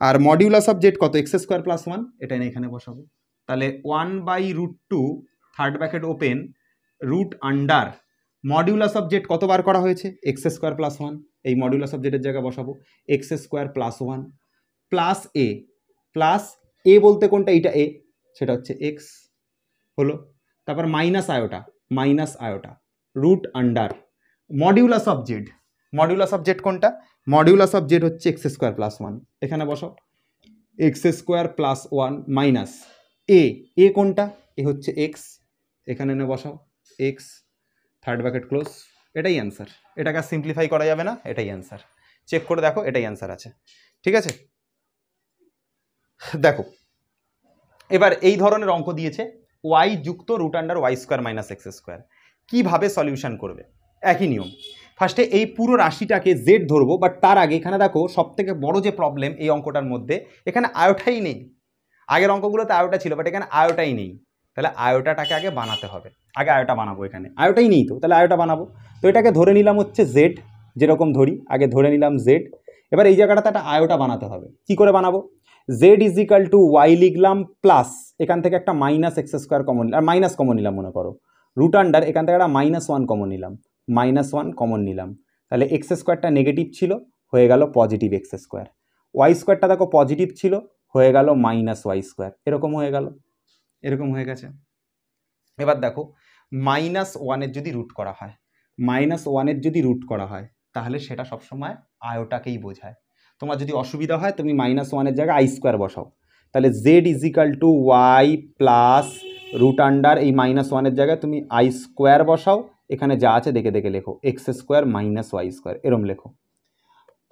আর মডিউলাস অফ জেড কত, এক্স স্কোয়ার প্লাস ওয়ান, এটা এখানে বসাবো। তাহলে 1/√2 third bracket open root under modulus of Z কতবার করা হয়েছে, এক্স স্কোয়ার প্লাস ওয়ান, এই মডিউলাস অফ জেডের জায়গায় বসাবো X square plus one plus A বলতে কোনটা, এইটা এ, সেটা হচ্ছে এক্স হলো। তারপর minus iota root under modulus of Z কোনটা, মডিউলাস অফ জেড হচ্ছে এক্স স্কোয়ার প্লাস ওয়ান, এখানে বসাও X square plus one minus A কোনটা, এ হচ্ছে এক্স, এখানে এনে বসাও এক্স থার্ড ব্র্যাকেট ক্লোজ, এটাই অ্যান্সার। এটাকে সিম্পলিফাই করা যাবে না, এটাই অ্যান্সার। চেক করে দেখো, এটাই অ্যান্সার আছে। ঠিক আছে, দেখো এবার এই ধরনের অঙ্ক দিয়েছে ওয়াই যুক্ত root under y square minus x square, কীভাবে সলিউশন করবে, একই নিয়ম। ফার্স্টে এই পুরো রাশিটাকে জেড ধরবো, বাট তার আগে এখানে দেখো সব থেকে বড় যে প্রবলেম এই অঙ্কটার মধ্যে, এখানে আয়োটাই নেই। আগের অঙ্কগুলোতে আয়োটা ছিল, বাট এখানে আয়োটাই নেই। তাহলে আয়োটাটাকে আগে বানাতে হবে, আগে আয়োটা বানাবো, এখানে আয়োটাই নেই তো, তাহলে আয়োটা বানাবো। তো এটাকে ধরে নিলাম হচ্ছে জেড, যেরকম ধরি আগে ধরে নিলাম জেড। এবার এই জায়গাটাতে একটা আয়োটা বানাতে হবে, কি করে বানাবো, z is equal to y লিখলাম প্লাস এখান থেকে একটা মাইনাস এক্স স্কোয়ার কমন, আর মাইনাস কমন নিলাম মনে করো, রুট আন্ডার এখান থেকে একটা -1 কমন নিলাম, -1 কমন নিলাম, তাহলে এক্স স্কোয়ারটা নেগেটিভ ছিল, হয়ে গেল পজিটিভ এক্স স্কোয়ার, ওয়াই স্কোয়ারটা দেখো পজিটিভ ছিল, হয়ে গেল -ওয়াই স্কোয়ার, এরকম হয়ে গেল, এরকম হয়ে গেছে। এবার দেখো -1-এর যদি রুট করা হয়, -1-এর যদি রুট করা হয় তাহলে সেটা সবসময় আয়োটাকেই বোঝায়। তোমার যদি অসুবিধা হয় তুমি -1-এর জায়গায় আই স্কোয়ার বসাও, তাহলে z is equal to y plus root under এই -1-এর জায়গায় তুমি আই স্কোয়ার বসাও, এখানে যা আছে দেখে দেখে লেখো x square minus Y square, এরম লেখো।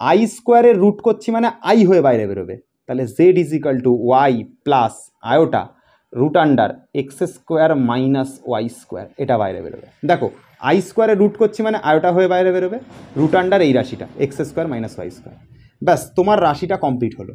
আই স্কোয়ারের রুট করছি মানে আই হয়ে বাইরে বেরোবে, তাহলে z is equal to y plus iota root under x square minus Y square, এটা বাইরে বেরোবে। দেখো আই স্কোয়ারে রুট করছি মানে আয়োটা হয়ে বাইরে বেরোবে, রুট আন্ডার এই রাশিটা x square minus Y square, ব্যাস তোমার রাশিটা কমপ্লিট হলো।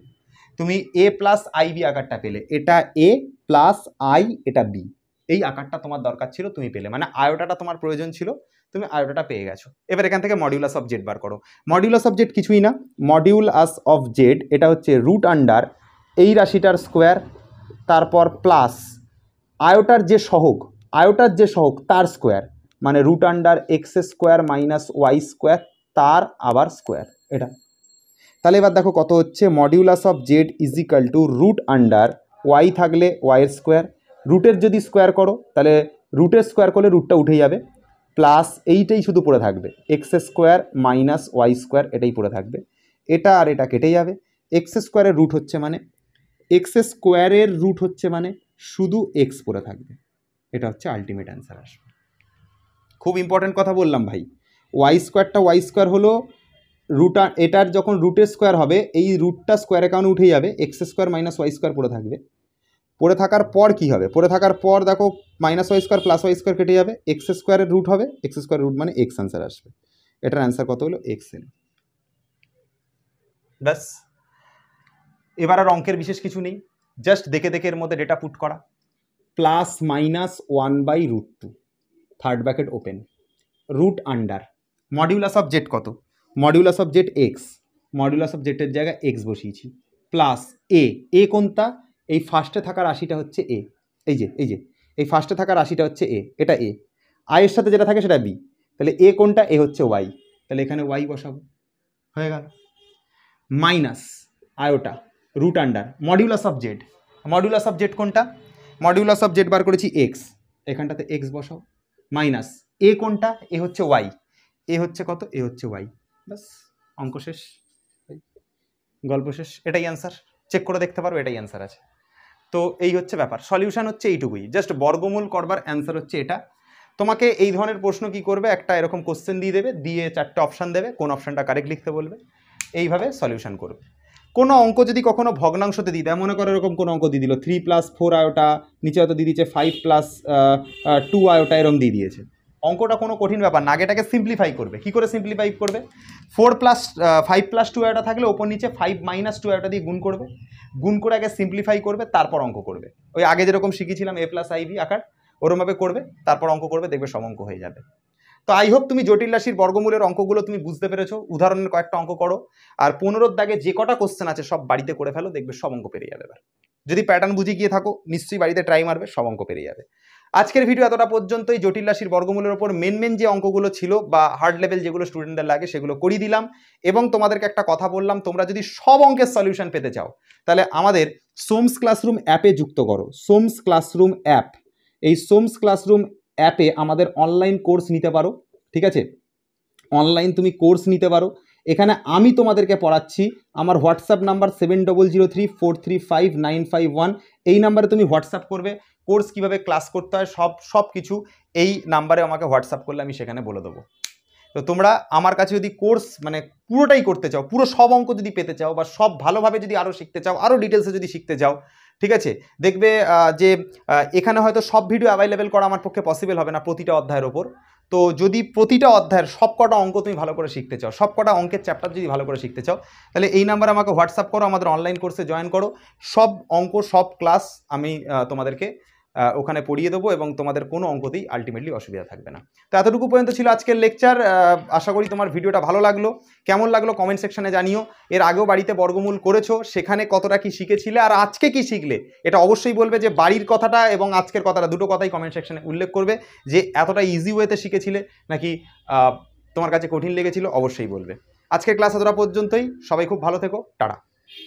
তুমি এ প্লাস আই বি আকারটা পেলে, এটা এ প্লাস আই, এটা বি, এই আকারটা তোমার দরকার ছিল, তুমি পেলে, মানে আয়োটাটা তোমার প্রয়োজন ছিল, তুমি আয়োটাটা পেয়ে গেছো। এবার এখান থেকে মডিউলাস অফ জেড বার করো। মডিউলাস অফ জেড কিছুই না, মডিউলাস অফ জেড এটা হচ্ছে রুট আন্ডার এই রাশিটার স্কোয়ার, তারপর প্লাস আয়োটার যে সহগ তার স্কোয়ার, মানে root under x square minus Y square তার আবার স্কোয়ার, এটা। তাহলে এবার দেখো কত হচ্ছে, modulus of z is equal to root under y থাকলে ওয়াইয়ের স্কোয়ার, রুটের যদি স্কোয়ার করো তাহলে রুটের স্কোয়ার করলে রুটটা উঠে যাবে, প্লাস এইটাই শুধু পড়ে থাকবে x square minus Y square, এটাই পড়ে থাকবে, এটা আর এটা কেটে যাবে, এক্স স্কোয়ারের রুট হচ্ছে মানে শুধু এক্স পড়ে থাকবে, এটা হচ্ছে আলটিমেট অ্যান্সার আসবে। খুব ইম্পর্ট্যান্ট কথা বললাম ভাই, ওয়াই স্কোয়ার হলো এটার যখন রুটের স্কোয়ার হবে এই রুটটা স্কোয়ার অ্যাকাউন্টে উঠে যাবে, x square minus Y square পড়ে থাকবে, পড়ে থাকার পর কী হবে, পড়ে থাকার পর দেখো minus Y square plus Y square কেটে যাবে, এক্স স্কোয়ারের রুট হবে, এক্স স্কোয়ার রুট মানে এক্স অ্যান্সার আসবে, এটার অ্যান্সার কত হলো এক্স এল। ব্যাস, এবার আর অঙ্কের বিশেষ কিছু নেই, জাস্ট দেখে দেখে এর মধ্যে ডেটা পুট করা, +-1/√2 third bracket open root under modulus of Z কত, modulus of Z X, modulus of জেডের জায়গায় এক্স বসিয়েছি, প্লাস এ কোনটা, এই ফার্স্টে থাকা রাশিটা হচ্ছে এ, এই যে এই ফার্স্টে থাকা রাশিটা হচ্ছে এ, এটা এ, আয়ের সাথে যেটা থাকে সেটা বি, তাহলে এ কোনটা, এ হচ্ছে ওয়াই, তাহলে এখানে ওয়াই বসাবো, হয়ে গেল, minus iota root under modulus of Z কোনটা, মডিউলাস অফ জেড বার করেছি এক্স, এখানটাতে এক্স বসাও, মাইনাস এ কোনটা, এ হচ্ছে ওয়াই, এ হচ্ছে কত, এ হচ্ছে ওয়াই, ব্যাস অঙ্ক শেষ, গল্প শেষ, এটাই অ্যান্সার, চেক করে দেখতে পারো এটাই অ্যান্সার আছে। তো এই হচ্ছে ব্যাপার, সলিউশন হচ্ছে এইটুকুই, জাস্ট বর্গমূল করবার অ্যান্সার হচ্ছে এটা। তোমাকে এই ধরনের প্রশ্ন কি করবে, একটা এরকম কোশ্চেন দিয়ে দেবে, দিয়ে 4টে অপশান দেবে, কোন অপশানটা কারেক্ট লিখতে বলবে, এইভাবে সলিউশন করবে। কোনো অঙ্ক যদি কখনো ভগ্নাংশতে দিই দেয়, মনে করো এরকম কোনো অঙ্ক দিয়ে দিল 3+4 আয়োটা, নিচে হয়তো দিয়ে দিচ্ছে 5+2 আয়োটা, এরকম দিয়ে দিয়েছে, অঙ্কটা কোনো কঠিন ব্যাপার না, আগে এটাকে সিম্পলিফাই করবে। কী করে সিম্পলিফাই করবে, 5+2 আয়োটা থাকলে ওপর নিচে 5-2 আয়োটা দিয়ে গুণ করে আগে সিম্পলিফাই করবে, তারপর অঙ্ক করবে। ওই আগে যেরকম শিখেছিলাম a+ib আকার, ওরমভাবে করবে, তারপর অঙ্ক করবে, দেখবে সব অঙ্ক হয়ে যাবে। তো আই হোপ তুমি জটিল রাশির বর্গমূলের অঙ্কগুলো তুমি বুঝতে পেরেছো। উদাহরণের কয়েকটা অঙ্ক করো, আর 15 দাগে যে কটা কোশ্চেন আছে সব বাড়িতে করে ফেলো, দেখবে সব অঙ্ক পেরে যাবে। এবার যদি প্যাটার্ন বুঝে গিয়ে থাকো নিশ্চয়ই বাড়িতে ট্রাই মারবে, সব অঙ্ক পেরে যাবে। আজকের ভিডিও এতটা পর্যন্তই। জটিল রাশির বর্গমূলের ওপর মেন যে অঙ্কগুলো ছিল বা হার্ড লেভেল যেগুলো স্টুডেন্টদের লাগে সেগুলো করিয়ে দিলাম, এবং তোমাদেরকে একটা কথা বললাম, তোমরা যদি সব অঙ্কের সলিউশন পেতে চাও তাহলে আমাদের সোমস ক্লাসরুম অ্যাপে যুক্ত করো। সোমস ক্লাসরুম অ্যাপ, এই সোমস ক্লাসরুম অ্যাপে আমাদের অনলাইন কোর্স নিতে পারো। ঠিক আছে, অনলাইন তুমি কোর্স নিতে পারো। এখানে আমি তোমাদেরকে পড়াচ্ছি। আমার হোয়াটসঅ্যাপ নাম্বার 7003435951, এই নাম্বারে তুমি হোয়াটসঅ্যাপ করবে। কোর্স কিভাবে ক্লাস করতে হয় সব কিছু এই নাম্বারে আমাকে হোয়াটসঅ্যাপ করলে আমি সেখানে বলে দেবো। তো তোমরা আমার কাছে যদি কোর্স মানে পুরোটাই করতে চাও, পুরো সব অঙ্ক যদি পেতে চাও বা সব ভালোভাবে যদি আরও শিখতে চাও, আরও ডিটেলসে যদি শিখতে চাও, ঠিক আছে, দেখবে যে এখানে হয়তো সব ভিডিও অ্যাভেলেবেল করা আমার পক্ষে পসিবল হবে না প্রতিটা অধ্যায়ের ওপর। তো যদি প্রতিটা অধ্যায়ের সব কটা অঙ্ক তুমি ভালো করে শিখতে চাও, সব কটা অঙ্কের চ্যাপ্টার যদি ভালো করে শিখতে চাও, তাহলে এই নাম্বারে আমাকে হোয়াটসঅ্যাপ করো, আমাদের অনলাইন কোর্সে জয়েন করো। সব অঙ্ক সব ক্লাস আমি তোমাদেরকে ওখানে পড়িয়ে দেবো, এবং তোমাদের কোনো অঙ্কতেই আলটিমেটলি অসুবিধা থাকবে না। তো এতটুকু পর্যন্ত ছিল আজকের লেকচার। আশা করি তোমার ভিডিওটা ভালো লাগলো। কেমন লাগলো কমেন্ট সেকশনে জানিও। এর আগেও বাড়িতে বর্গমূল করেছো, সেখানে কতটা কি শিখেছিলে আর আজকে কি শিখলে এটা অবশ্যই বলবে। যে বাড়ির কথাটা এবং আজকের কথাটা দুটো কথাই কমেন্ট সেকশনে উল্লেখ করবে, যে এতটা ইজি ওয়েতে শিখেছিলে নাকি তোমার কাছে কঠিন লেগেছিল, অবশ্যই বলবে। আজকের ক্লাস এতটা পর্যন্তই। সবাই খুব ভালো থেকো, টাটা।